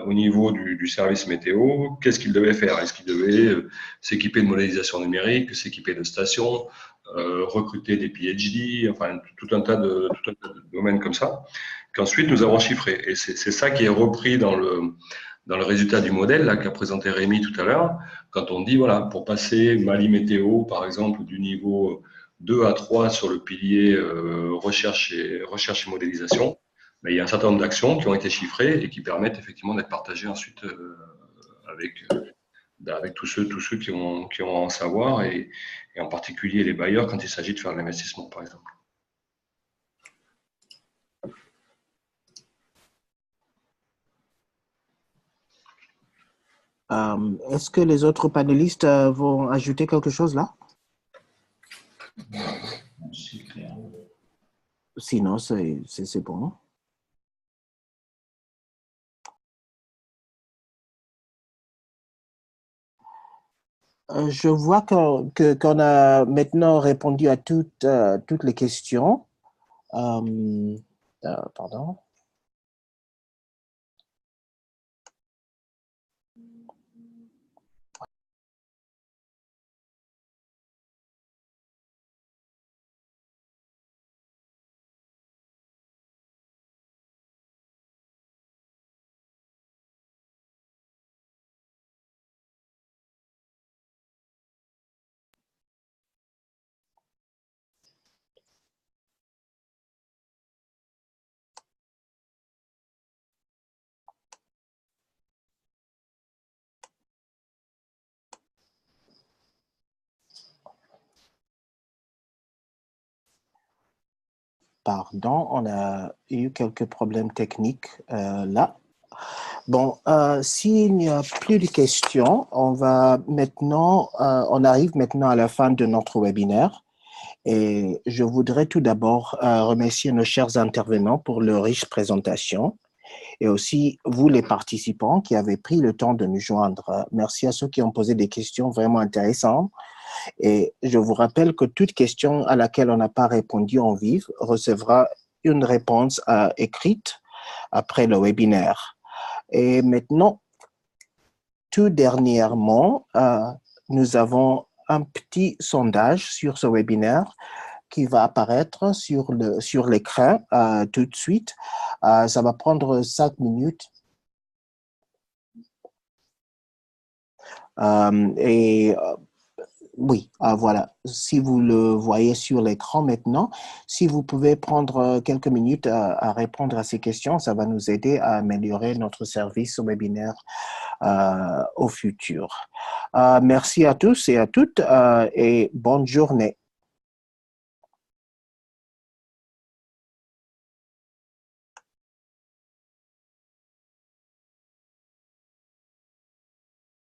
au niveau du service météo, qu'est-ce qu'il devait faire? Est-ce qu'il devait s'équiper de modélisation numérique, s'équiper de stations, recruter des PhD, enfin tout un tas de domaines comme ça, qu'ensuite nous avons chiffré. Et c'est ça qui est repris dans le résultat du modèle là qu'a présenté Rémi tout à l'heure, quand on dit, voilà, pour passer Mali Météo, par exemple, du niveau 2 à 3 sur le pilier recherche et modélisation, mais il y a un certain nombre d'actions qui ont été chiffrées et qui permettent effectivement d'être partagées ensuite avec tous ceux qui ont à en savoir et en particulier les bailleurs quand il s'agit de faire de l'investissement, par exemple. Est-ce que les autres panélistes vont ajouter quelque chose là? Sinon, c'est bon. Je vois qu'on a maintenant répondu à toutes les questions. Pardon. Pardon, on a eu quelques problèmes techniques là. Bon, s'il n'y a plus de questions, on arrive maintenant à la fin de notre webinaire. Et je voudrais tout d'abord remercier nos chers intervenants pour leur riche présentation et aussi vous les participants qui avez pris le temps de nous joindre. Merci à ceux qui ont posé des questions vraiment intéressantes. Et je vous rappelle que toute question à laquelle on n'a pas répondu en vive recevra une réponse écrite après le webinaire. Et maintenant, tout dernièrement, nous avons un petit sondage sur ce webinaire qui va apparaître sur l'écran tout de suite. Ça va prendre 5 minutes. Oui, voilà. Si vous le voyez sur l'écran maintenant, si vous pouvez prendre quelques minutes à répondre à ces questions, ça va nous aider à améliorer notre service webinaire au futur. Merci à tous et à toutes et bonne journée.